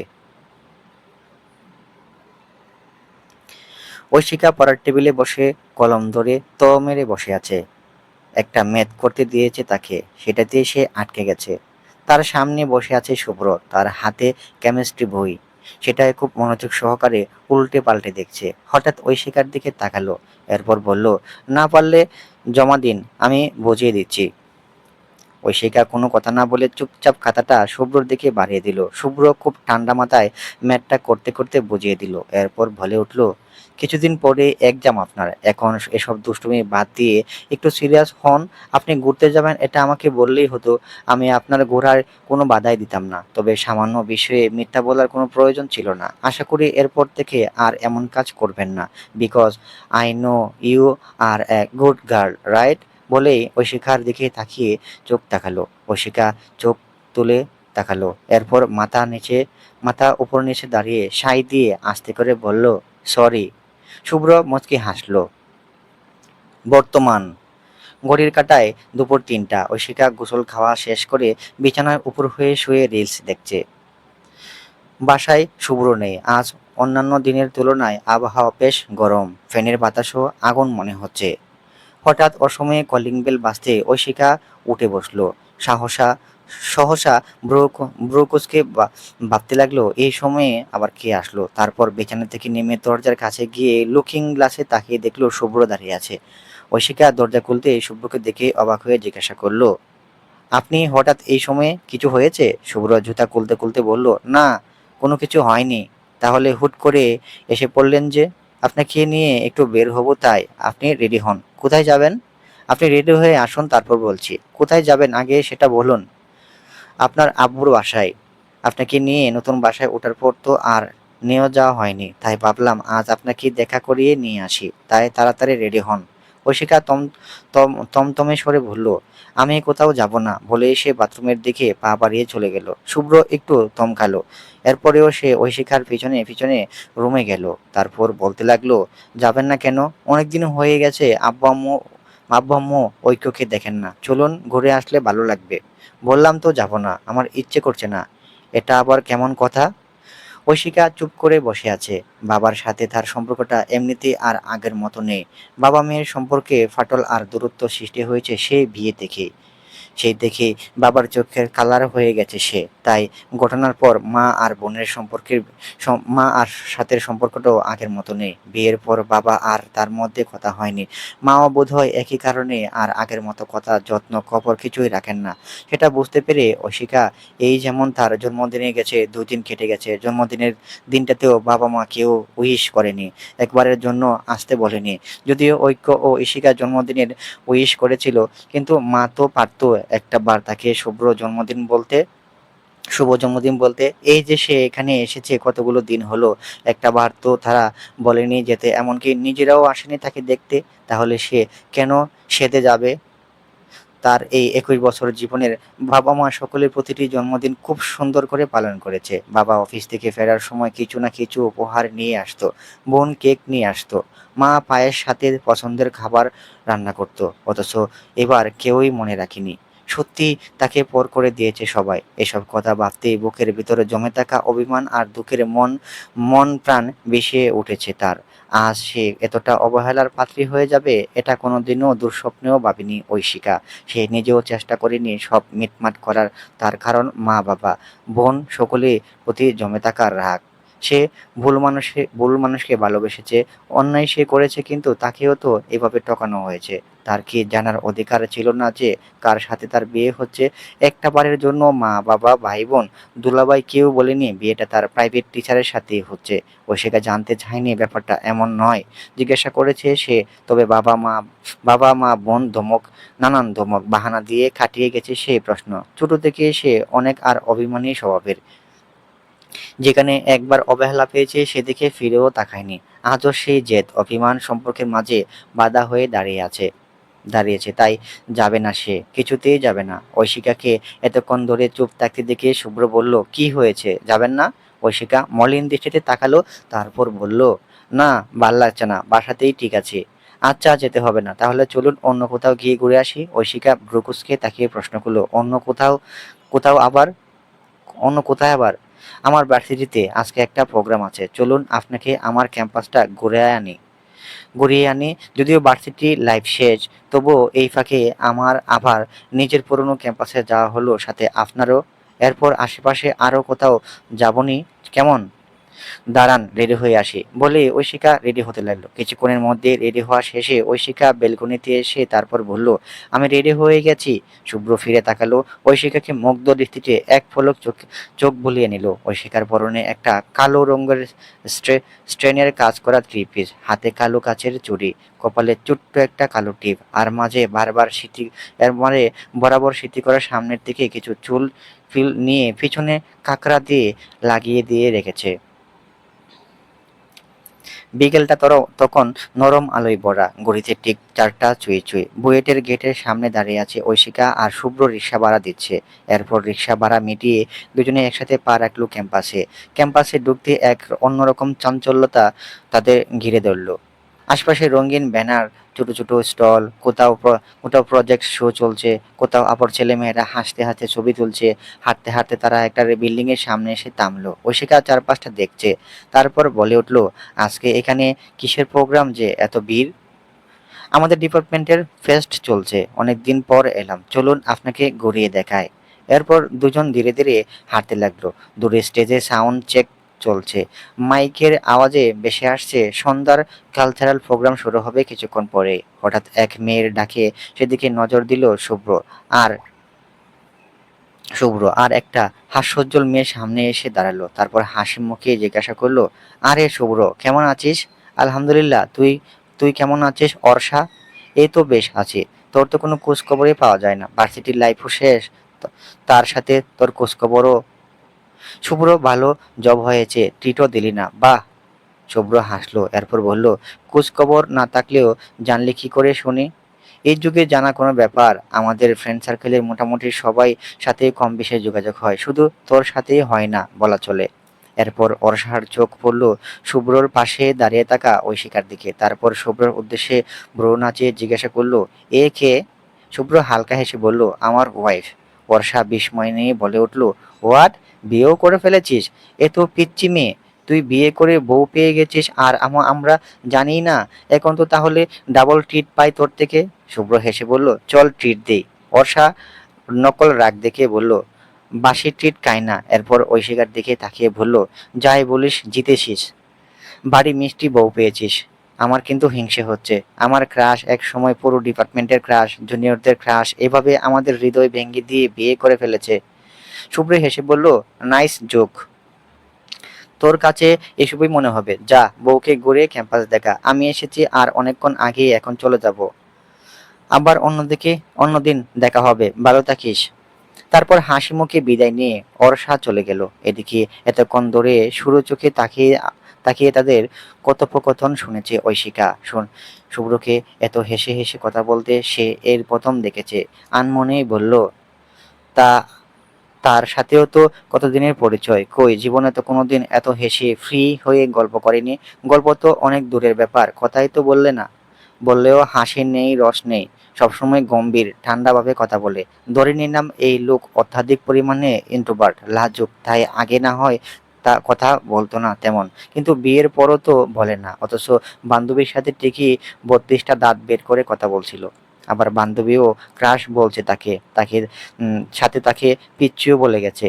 ঐশিকা পড়ার টেবিলে বসে কলম ধরে ত মেরে বসে আছে। একটা ম্যাথ করতে দিয়েছে তাকে, সেটাতেই সে আটকে গেছে। তার সামনে বসে আছে শুভ্র, তার হাতে কেমিস্ট্রি বই, সেটাই খুব মনোযোগ সহকারে উল্টে পাল্টে দেখছে। হঠাৎ ঐশিকার দিকে তাকালো, এরপর বলল, না পারলে জমা দিন, আমি বুঝিয়ে দিচ্ছি। ঐশিকা কোনো কথা না বলে চুপচাপ খাতাটা শুভ্রর দিকে বাড়িয়ে দিল। শুভ্র খুব ঠান্ডা মাথায় ম্যাথটা করতে করতে বুঝিয়ে দিল। এরপর বলে উঠল, কিছুদিন পরে এক্সাম আপনার, এখন এসব দুষ্টুমি বাদ দিয়ে একটু সিরিয়াস হন। আপনি ঘুরতে যাবেন এটা আমাকে বললেই হতো, আমি আপনার ঘোরার কোনো বাধাই দিতাম না। তবে সামান্য বিষয়ে মিথ্যা বলার কোনো প্রয়োজন ছিল না। আশা করি এরপর থেকে আর এমন কাজ করবেন না, because I know you are a good girl, right? বলেই ঐশিকার দিকে তাকিয়ে চোখ তাকালো। ঐশিকা চোখ তুলে তাকালো, এরপর মাথা উপর নিচে দাঁড়িয়ে সাই দিয়ে আস্তে করে বলল, সরি। শুভ্র মুচকি হাসলো। বর্তমান ঘড়ির কাঁটায় দুপুর ৩টা। ঐশিকা গোসল খাওয়া শেষ করে বিছানার উপর হয়ে শুয়ে রিলস দেখছে। বাসায় শুভ্র নেই। আজ অন্যান্য দিনের তুলনায় আবহাওয়া বেশ গরম, ফ্যানের বাতাসও আগুন মনে হচ্ছে। হঠাৎ অসময়ে কলিং বেল বাজতে ঐশিকা উঠে বসলো। সাহসা সহসা ভ্রু কুঁচকে ভাবতে লাগলো, এই সময়ে আবার কে আসলো। তারপর বিছানা থেকে নেমে দরজার কাছে গিয়ে লুকিং গ্লাসে তাকিয়ে দেখলো শুভ্র দাঁড়িয়ে আছে। ঐশিকা দরজা খুলতে শুভ্রকে দেখে অবাক হয়ে জিজ্ঞাসা করলো, আপনি হঠাৎ এই সময়ে, কিছু হয়েছে? শুভ্র জুতা খুলতে খুলতে বলল, না, কোনো কিছু হয়নি। তাহলে হুট করে এসে পড়লেন যে? আপনাকে নিয়ে একটু বের হব তাই। আপনি রেডি হন। কোথায় যাবেন? আপনি রেডি হয়ে আসুন, তারপর বলছি। কোথায় যাবেন আগে সেটা বলুন। আপনার আব্বুর বাসায়। আপনাকে নিয়ে নতুন বাসায় ওঠার পর তো আর নিয়েও যাওয়া হয়নি, তাই ভাবলাম আজ আপনাকে দেখা করিয়ে নিয়ে আসি। তাই তাড়াতাড়ি রেডি হন। ঐশিকা তমতমে স্বরে বলল, আমি কোথাও যাব না বলে সে বাথরুমের দিকে পা বাড়িয়ে চলে গেল। শুভ্র একটু থমকালো। এরপরেও সে ঐশিকার পিছনে পিছনে রুমে গেল। তারপর বলতে লাগলো, যাবেন না কেন? অনেকদিন হয়ে গেছে আব্বু আম্মু ঐক্যকে দেখেন না, চলুন ঘুরে আসলে ভালো লাগবে। বললাম তো যাব না, আমার ইচ্ছে করছে না। এটা আবার কেমন কথা? ঐশিকা চুপ করে বসে আছে। বাবার সাথে তার সম্পর্কটা এমনিতেই আর আগের মতো নেই। বাবা মেয়ের সম্পর্কে ফাটল আর দূরত্ব সৃষ্টি হয়েছে সেই বিয়ে থেকে। সেই দেখে বাবার চোখের কালার হয়ে গেছে সে। তাই ঘটনার পর মা আর সাথের সম্পর্কটাও আগের মতো নেই। বিয়ের পর বাবা আর তার মধ্যে কথা হয়নি। মাও বোধহয় একই কারণে আর আগের মতো কথা, যত্ন, খবর কিছুই রাখেন না। সেটা বুঝতে পেরে অশিকা, এই যেমন তার জন্মদিনে গেছে, 2 দিন কেটে গেছে, জন্মদিনের দিনটাতেও বাবা মা কেউ উইশ করেনি, একবারের জন্য আসতে বলেনি। যদিও ঐক্য ও ঈশিকার জন্মদিনের উইশ করেছিল, কিন্তু মা তো পারতো একটা বার তাকে শুভ জন্মদিন বলতে। এই যে সে এখানে এসেছে কতগুলো দিন হলো, একটা বার তো তারা বলেনি যেতে, এমনকি নিজেরাও আসেনি তাকে দেখতে। তাহলে সে কেন সেধে যাবে? তার এই 21 বছর জীবনের বাবা মা সকলের প্রতিটি জন্মদিন খুব সুন্দর করে পালন করেছে। বাবা অফিস থেকে ফেরার সময় কিছু না কিছু উপহার নিয়ে আসতো। বোন কেক নিয়ে আসতো। মা পায়ের সাথে পছন্দের খাবার রান্না করতো। অথচ এবার কেউই মনে রাখেনি। সত্যি তাকে পর করে দিয়েছে সবাই। এসব কথা ভাবতেই বুকের ভিতরে জমে থাকা অভিমান আর দুঃখের মন প্রাণ বিষিয়ে উঠেছে তার। আজ সে এতটা অবহেলার পাত্রী হয়ে যাবে, এটা কোনোদিনও দুঃস্বপ্নেও ভাবেনি ঐশিকা। সে নিজেও চেষ্টা করেনি সব মিটমাট করার। তার কারণ মা বাবা, বোন সকলের প্রতি জমে থাকা রাগ। সে ভুল মানুষকে ভালোবেসেছে, অন্যায় সে করেছে, কিন্তু তাকেও তো এভাবে ঠকানো হয়েছে। তার কি জানার অধিকার ছিল না যে কার সাথে তার বিয়ে হচ্ছে? একটা বারের জন্য মা বাবা ভাই বোন দুলাভাই কেউ বলেনি বিয়েটা তার প্রাইভেট টিচারের সাথেই হচ্ছে? ও সেটা জানতে চায়নি ব্যাপারটা এমন নয়। জিজ্ঞাসা করেছে সে, তবে বাবা মা বোন নানান ধমক বাহানা দিয়ে কাটিয়ে গেছে সেই প্রশ্ন। ছোট থেকে সে অনেক আর অভিমানী স্বভাবের। যেখানে একবার অবহেলা পেয়েছে সেদিকে ফিরেও তাকায়নি। আজও সেই জেদ অভিমান সম্পর্কের মাঝে বাধা হয়ে দাঁড়িয়েছে। তাই যাবে না, সে কিছুতেই যাবে না। ঐশিকাকে এতক্ষণ ধরে চুপ থাকতে দেখে শুভ্র বলল, কি হয়েছে, যাবেন না? ঐশিকা মলিন দৃষ্টিতে তাকালো, তারপর বলল, না, ভাল লাগছে না, বাসাতেই ঠিক আছে। আচ্ছা, যেতে হবে না, তাহলে চলুন অন্য কোথাও গিয়ে ঘুরে আসি। ঐশিকা ভ্রুকুচকে তাকিয়ে প্রশ্ন করলো, কোথাও আবার? অন্য কোথায় আবার? আমার ভার্সিটিতে আজকে একটা প্রোগ্রাম আছে, চলুন আপনাকে আমার ক্যাম্পাসটা ঘুরিয়ে আনি। যদিও ভার্সিটি লাইফ শেষ, তবুও এই ফাঁকে আমার আবার নিজের পুরনো ক্যাম্পাসে যাওয়া হলো, সাথে আপনারও। এরপর আশেপাশে আরও কোথাও যাবনি, কেমন? দাঁড়ান, রেডি হয়ে আসি বলে ঐশিকা রেডি হতে লাগলো। কিছুক্ষণের মধ্যে রেডি হওয়া শেষে ঐশিকা বেলকনিতে এসে তারপর বলল, আমি রেডি হয়ে গেছি। শুভ্র ফিরে তাকালো, ঐশিকাকে মুগ্ধ দৃষ্টিতে এক পলক চোখ বুলিয়ে নিল। ঐশিকার পরনে একটা কালো রঙের স্ট্রেনের কাজ করা 3 পিস, হাতে কালো কাচের চুড়ি, কপালে ছোট্ট একটা কালো টিপ, আর মাঝে বরাবর সিটি করা সামনের দিকে কিছু চুল ফিল নিয়ে পিছনে কাঁকড়া দিয়ে লাগিয়ে দিয়ে রেখেছে। বিকেলটা তখন নরম আলোয় ভরা। ঘড়িতে ঠিক 4টা ছুঁই ছুঁই। বুয়েটের গেটের সামনে দাঁড়িয়ে আছে ঐশিকা আর শুভ্র রিক্সা ভাড়া দিচ্ছে। এরপর রিক্সা ভাড়া মিটিয়ে দুজনে একসাথে পা রাখলো ক্যাম্পাসে। ক্যাম্পাসে ঢুকতে এক অন্যরকম চাঞ্চল্যতা তাদের ঘিরে ধরল। আশপাশে রঙিন ব্যানার, ছোট ছোট স্টল, কোথাও প্রজেক্ট শো চলছে, কোথাও আবার ছেলেমেয়েরা হাসতে হাসতে ছবি তুলছে। হাঁটতে হাঁটতে তারা একটা বিল্ডিং এর সামনে এসে থামলো। ঐশিকা চারপাশটা দেখছে, তারপর বলে উঠলো, আজকে এখানে কিসের প্রোগ্রাম যে এত ভিড়? আমাদের ডিপার্টমেন্টের ফেস্ট চলছে, অনেকদিন পর এলাম, চলুন আপনাকে ঘুরিয়ে দেখায়। এরপর দুজন ধীরে ধীরে হাঁটতে লাগলো। দূরে স্টেজে সাউন্ড চেক চলছে, মাইকের আওয়াজে ভেসে আসছে সন্ধ্যার কালচারাল প্রোগ্রাম শুরু হবে কিছুক্ষণ পরে। হঠাৎ এক মেয়ের ডাকে সেদিকে নজর দিল আর শুভ্র একটা হাস্যোজ্জ্বল মেয়ে সামনে এসে দাঁড়ালো। তারপর হাসি মুখে জিজ্ঞাসা করলো, আরে শুভ্র, কেমন আছিস? আলহামদুলিল্লাহ, তুই তুই কেমন আছিস অর্ষা? এই তো বেশ আছি। তোর তো কোনো খোঁজ খবরই পাওয়া যায় না, ভার্সিটির লাইফও শেষ, তার সাথে তোর খোঁজ খবরও। শুভ্র, ভালো জব হয়েছে, ট্রিটও দিলি না, বাহ। শুভ্র হাসলো, এরপর বলল, খোঁজখবর না থাকলেও জানলে কি করে শুনি? এই যুগে জানা কোনো ব্যাপার? আমাদের ফ্রেন্ড সার্কেলের মোটামুটি সবাই সাথে কম বেশি যোগাযোগ হয়, শুধু তোর সাথেই হয় না বলা চলে। এরপর অর্ষার চোখ পড়ল শুভ্রর পাশে দাঁড়িয়ে থাকা ঐশিকার দিকে। তারপর শুভ্রর উদ্দেশ্যে ভ্রু নাচিয়ে জিজ্ঞাসা করলো, এ কে? শুভ্র হালকা হেসে বলল, আমার ওয়াইফ। বর্ষা বিস্ময় নিয়ে বলে উঠল, হোয়াট? বিয়েও করে ফেলেছিস? এ তো পিচ্চি মেয়ে। তুই বিয়ে করে বউ পেয়ে গেছিস আর আমরা জানি না? এখন তো তাহলে ডাবল ট্রিট পাই তোর থেকে। শুভ্র হেসে বলল, চল ট্রিট দেই। বর্ষা নকল রাগ দেখিয়ে বলল, বাসি ট্রিট খাই না। এরপর ঐশিকার দিকে তাকিয়ে বলল, যাই বলিস জিতেছিস, বাড়ি মিষ্টি বউ পেয়েছিস। আমার কিন্তু হিংসে হচ্ছে। আমার ক্রাশ এক সময় পুরো ডিপার্টমেন্টের ক্রাশ, জুনিয়রদের ক্রাশ, এভাবে আমাদের হৃদয় ভেঙে দিয়ে বিয়ে করে ফেলেছে। শুভ্র হেসে বলল, নাইস জোক। তোর কাছে এসবই মনে হবে। যা, বউকে ঘুরে ক্যাম্পাস দেখা। আমি এসেছি আর অনেকক্ষণ আগেই, এখন চলে যাব। আবার অন্যদিন দেখা হবে, ভালো থাকিস। তারপর হাসি মুখে বিদায় নিয়ে অর্ষা চলে গেল। এদিকে এতক্ষণ ধরে সরু চোখে তাকিয়ে তাকিয়ে তাদের কথোপকথন শুনেছে ঐশিকা। শুভ্রকে এত হেসে হেসে কথা বলতে সে এর প্রথম দেখেছে। আনমনেই বলল, তা তার সাথেও তো কতদিনের পরিচয়, কই জীবনে তো কোনোদিন এত হেসে ফ্রি হয়ে গল্প করেনি। গল্প তো অনেক দূরের ব্যাপার, কথাই তো বললে না। বললেও হাসি নেই, রস নেই, সবসময় গম্ভীর ঠান্ডাভাবে কথা বলে। ধরে নিলাম এই লোক অত্যাধিক পরিমাণে ইন্ট্রোভার্ট, লাজুক, তাই আগে না হয় তা কথা বলতো না তেমন, কিন্তু বিয়ের পরও তো বলে না। অথচ বান্ধবীর সাথে ঠিকই 32টা দাঁত বের করে কথা বলছিল। আবার বান্ধবীও ক্রাশ বলছে তাকে তাকে সাথে তাকে পিচ্চিও বলে গেছে।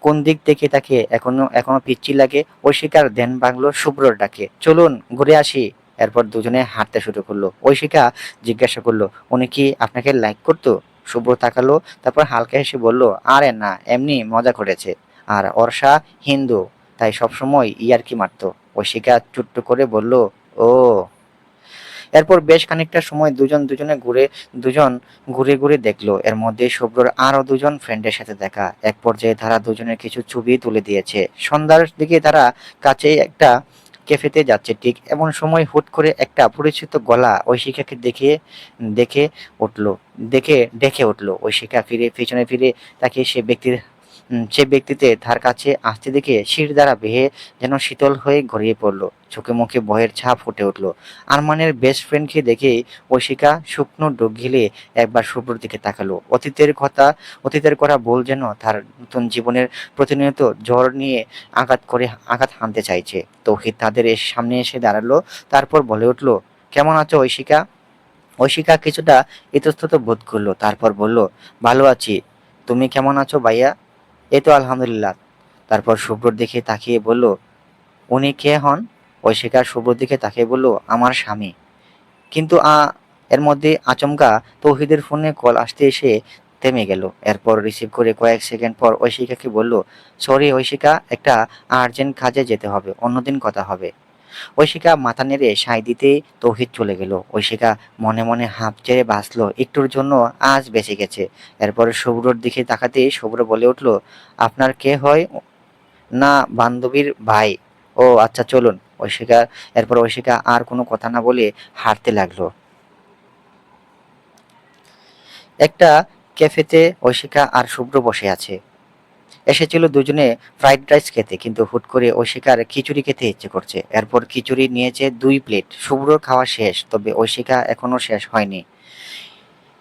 কোন দিক থেকে তাকে এখনো পিচ্চি লাগে? ঐশিকার ধ্যান ভাঙলো শুভ্রর ডাকে, চলুন ঘুরে আসি। এরপর দুজনে হাঁটতে শুরু করলো। ঐশিকা জিজ্ঞাসা করলো, উনি কি আপনাকে লাইক করতো? শুভ্র তাকালো, তারপর হালকা হেসে বলল, আরে না, এমনি মজা করেছে। আর অর্ষা হিন্দু, তাই সবসময় ইয়ার্কি মারতো। ঐশিকা চুট্টু করে বলল, ও। এরপর বেশ খানিকটা সময় দুজন ঘুরে ঘুরে দেখলো। এর মধ্যে শুভ্রর আরো দুজন ফ্রেন্ডের সাথে দেখা। এক পর্যায়ে তারা দুজনের কিছু ছবি তুলে দিয়েছে। সন্ধ্যার দিকে তারা কাছেই একটা ক্যাফেতে যাচ্ছে, ঠিক এমন সময় হুট করে একটা পরিচিত গলা ঐশিকাকে দেখে উঠলো ডেকে উঠলো। ঐশিকা পিছনে ফিরে তাকে সে ব্যক্তিতে তার কাছে আসতে দেখে শির দ্বারা বেয়ে যেন শীতল হয়ে গড়িয়ে পড়লো। চোখে মুখে ভয়ের ছাপ ফুটে উঠলো। আরমানের বেস্ট ফ্রেন্ডকে দেখেই ঐশিকা শুকনো ঢোক গিলে একবার শুভ্রর দিকে তাকালো। অতীতের করা ভুল যেন তার নতুন জীবনের প্রতিনিয়ত জ্বর নিয়ে আঘাত হানতে চাইছে। তৌহিদ তাদের সামনে এসে দাঁড়ালো, তারপর বলে উঠলো, কেমন আছো ঐশিকা? ঐশিকা কিছুটা ইতস্তত বোধ করলো, তারপর বলল, ভালো আছি। তুমি কেমন আছো ভাইয়া? এই তো আলহামদুলিল্লাহ। তারপর শুভ্রর দিকে তাকিয়ে বলল, উনি কে হন? ঐশিকা শুভ্রর দিকে তাকিয়ে বলল, আমার স্বামী। কিন্তু এর মধ্যে আচমকা তৌহিদের ফোনে কল আসতে এসে থেমে গেল। এরপর রিসিভ করে কয়েক সেকেন্ড পর ঐশিকাকে বলল, সরি ঐশিকা, একটা আর্জেন্ট কাজে যেতে হবে, অন্যদিন কথা হবে। ঐশিকা মাথা নেড়ে সায় দিতেই তৌহিদ চলে গেল। ঐশিকা মনে মনে হাঁপ ছেড়ে বাঁচলো, একটুর জন্য আজ বেঁচে গেছে। এরপর শুভ্রর দিকে তাকাতেই শুভ্র বলে উঠল, আপনার কে হয়? না, বান্ধবীর ভাই। ও আচ্ছা, চলুন। ঐশিকা আর কোনো কথা না বলে হাঁটতে লাগলো। একটা ক্যাফেতে ঐশিকা আর শুভ্র বসে আছে। এসেছিল দুজনে ফ্রাইড রাইস খেতে, কিন্তু হুট করে ঐশিকার খিচুড়ি খেতে ইচ্ছে করছে। এরপর খিচুড়ি নিয়েছে 2 প্লেট। শুভ্রর খাওয়া শেষ, তবে ঐশিকা এখনো শেষ হয়নি।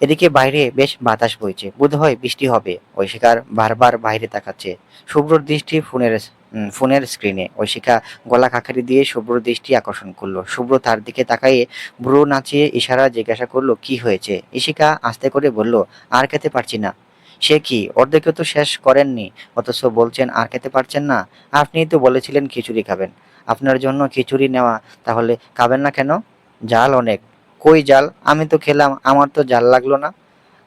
এদিকে বাইরে বেশ বাতাস বইছে, বোধহয় বৃষ্টি হবে। ঐশিকার বারবার বাইরে তাকাচ্ছে। শুভ্রর দৃষ্টি ফোনের স্ক্রিনে। ঐশিকা গলা খাকারি দিয়ে শুভ্রর দৃষ্টি আকর্ষণ করলো। শুভ্র তার দিকে তাকাইয়ে ভ্রু নাচিয়ে ইশারা জিজ্ঞাসা করলো, কি হয়েছে? ঈশিকা আস্তে করে বলল, আর খেতে পারছি না। সে কি, অর্ধেকও তো শেষ করেননি, অথচ বলছেন আর খেতে পারছেন না? আপনিই তো বলেছিলেন খিচুড়ি খাবেন। আপনার জন্য খিচুড়ি নেওয়া, তাহলে খাবেন না কেন? জাল অনেক। কই জাল? আমি তো খেলাম, আমার তো জাল লাগলো না।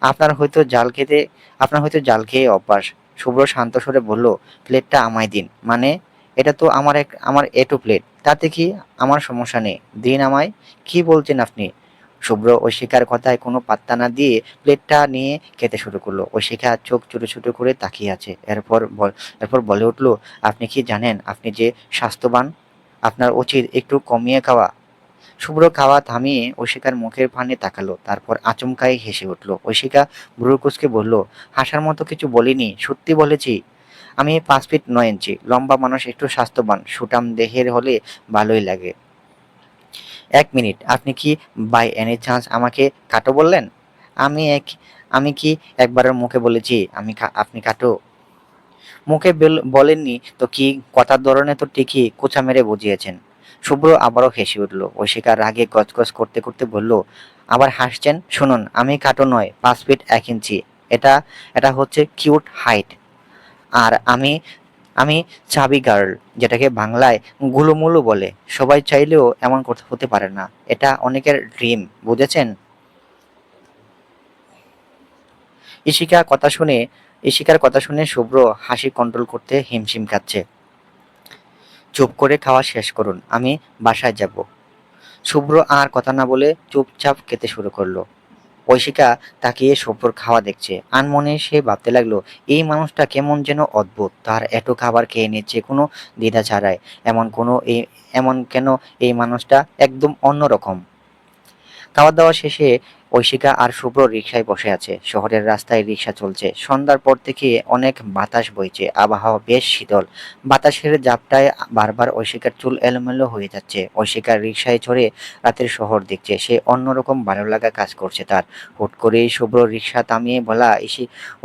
আপনার হয়তো জাল খেতে আপনার হয়তো জাল খেয়ে অভ্যাস। শুভ্র শান্ত স্বরে বলল, প্লেটটা আমায় দিন। মানে? এটা তো আমার এটো প্লেট, তাতে কি? আমার সমস্যা নেই, দিন আমায়। কি বলছেন আপনি? শুভ্র ঐশিকার কথায় কোনো পাত্তা না দিয়ে প্লেটটা নিয়ে খেতে শুরু করলো। ঐশিকা চোখ ছোটো ছোটো করে তাকিয়ে আছে। এরপর বলে উঠল, আপনি কি জানেন আপনি যে স্বাস্থ্যবান? আপনার উচিত একটু কমিয়ে খাওয়া। শুভ্র খাওয়া থামিয়ে ঐশিকার মুখের পানে তাকালো, তারপর আচমকাই হেসে উঠল। ঐশিকা ভ্রু কুঁচকে বলল, হাসার মতো কিছু বলিনি, সত্যি বলেছি। আমি 5 ফিট 9 ইঞ্চি লম্বা মানুষ, একটু স্বাস্থ্যবান সুঠাম দেহের হলে ভালোই লাগে। 1 মিনিট, আপনি কি বাই এনি চান্স আমাকে কাটো বললেন? আমি এক আমি কি একবারের মুখে বলেছি আপনি কাটো? মুখে বলেননি তো কি, কথার ধরনে তো ঠিকই কোঁচা মেরে বুঝিয়েছেন। শুভ্র আবারও হেসে উঠল। ঐশিকা রাগে গজগজ করতে করতে বলল, আবার হাসছেন? শুনুন, আমি কাটো নয়, 5 ফিট 1 ইঞ্চি। এটা এটা হচ্ছে কিউট হাইট। আর আমি আমি চাবি গার্ল, যেটাকে বাংলায় গুলুমুলু বলে। সবাই চাইলেও এমন হতে পারে না। এটা অনেকের ড্রিম, বুঝেছেন? ঈশিকা কথা শুনে ঈশিকার কথা শুনে শুভ্র হাসি কন্ট্রোল করতে হিমশিম খাচ্ছে। চুপ করে খাওয়া শেষ করুন, আমি বাসায় যাব। শুভ্র আর কথা না বলে চুপচাপ খেতে শুরু করলো। ঐশিকা তাকিয়ে শুভ্রর খাওয়া দেখছে। আনমনে সে ভাবতে লাগলো, এই মানুষটা কেমন যেন অদ্ভুত, তার এত খাবার খেয়ে নিচ্ছে কোনো দ্বিধা ছাড়াই। এমন কেন এই মানুষটা একদম অন্যরকম। খাওয়া দাওয়া শেষে ঐশিকা আর শুভ্র রিকশায় বসে আছে। শহরের রাস্তায় রিকশা চলছে। সন্ধ্যার পর থেকে অনেক বাতাস বইছে, আবহাওয়া বেশ শীতল। বাতাসের ঝাপটায় বারবার ঐশিকার চুল এলোমেলো হয়ে যাচ্ছে। ঐশিকা রিকশায় চড়ে রাতের শহর দেখছে। সে অন্যরকম ভালো লাগা কাজ করছে তার। হুট করেই শুভ্র রিকশা থামিয়ে বলা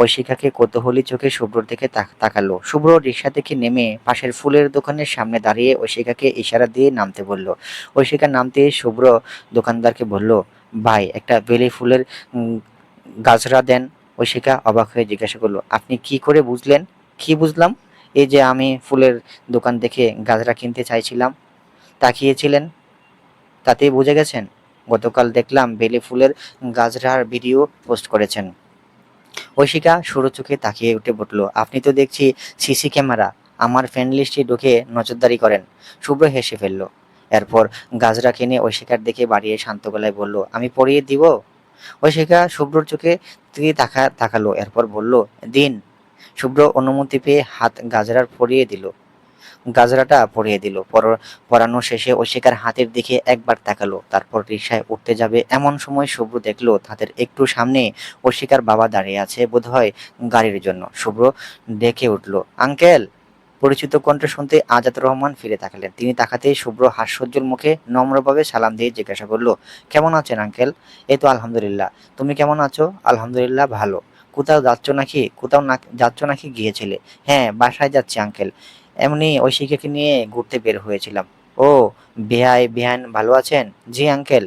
ঐশিকাকে কৌতূহলী চোখে শুভ্রর দিকে তাকালো। শুভ্র রিকশা থেকে নেমে পাশের ফুলের দোকানের সামনে দাঁড়িয়ে ঐশিকাকে ইশারা দিয়ে নামতে বলল। ঐশিকা নামতে শুভ্র দোকানদারকে বলল, ভাই একটা বেলি ফুলের উম, গাজরা দেন। ঐশিকা অবাক হয়ে জিজ্ঞাসা করলো, আপনি কি করে বুঝলেন? কি বুঝলাম? এই যে আমি ফুলের দোকান দেখে গাজরা কিনতে চাইছিলাম, তাকিয়েছিলেন, তাতেই বুঝে গেছেন? গতকাল দেখলাম বেলি ফুলের গাজরার ভিডিও পোস্ট করেছেন। ঐশিকা সরু চোখে তাকিয়ে উঠে বলল, আপনি তো দেখছি সিসি ক্যামেরা, আমার ফ্রেন্ড লিস্টে ঢুকে নজরদারি করেন। শুভ্র হেসে ফেলল। এরপর গাজরা কিনে ঐশিকার দিকে বাড়িয়ে শান্ত গলায় বলল, আমি পরিয়ে দিব? ঐশিকা শুভ্রর চোখে তুই তাকালো, এরপর বলল, দিন। শুভ্র অনুমতি পেয়ে হাত গাজরার পরিয়ে দিল। গাজরাটা পরিয়ে দিল। পরানো শেষে ঐশিকার হাতের দিকে একবার তাকালো, তারপর রিকশায় উঠতে যাবে এমন সময় শুভ্র দেখলো তাদের একটু সামনে ঐশিকার বাবা দাঁড়িয়ে আছে, বোধহয় গাড়ির জন্য। শুভ্র ডেকে উঠল, আঙ্কেল। পরিচিত কণ্ঠ শুনতে আজাদ রহমান ফিরে তাকালেন। তিনি তাকাতেই শুভ্র হাস্যোজ্জ্বল মুখে নম্রভাবে সালাম দিয়ে জিজ্ঞাসা করলো, কেমন আছেন আঙ্কেল? এই তো আলহামদুলিল্লাহ। তুমি কেমন আছো? আলহামদুলিল্লাহ ভালো। কোথাও না যাচ্ছ নাকি গিয়েছিলে? হ্যাঁ, বাসায় যাচ্ছি আঙ্কেল। এমনি ঐশিকাকে নিয়ে ঘুরতে বের হয়েছিলাম। ও, বেহান ভালো আছেন? জি আঙ্কেল।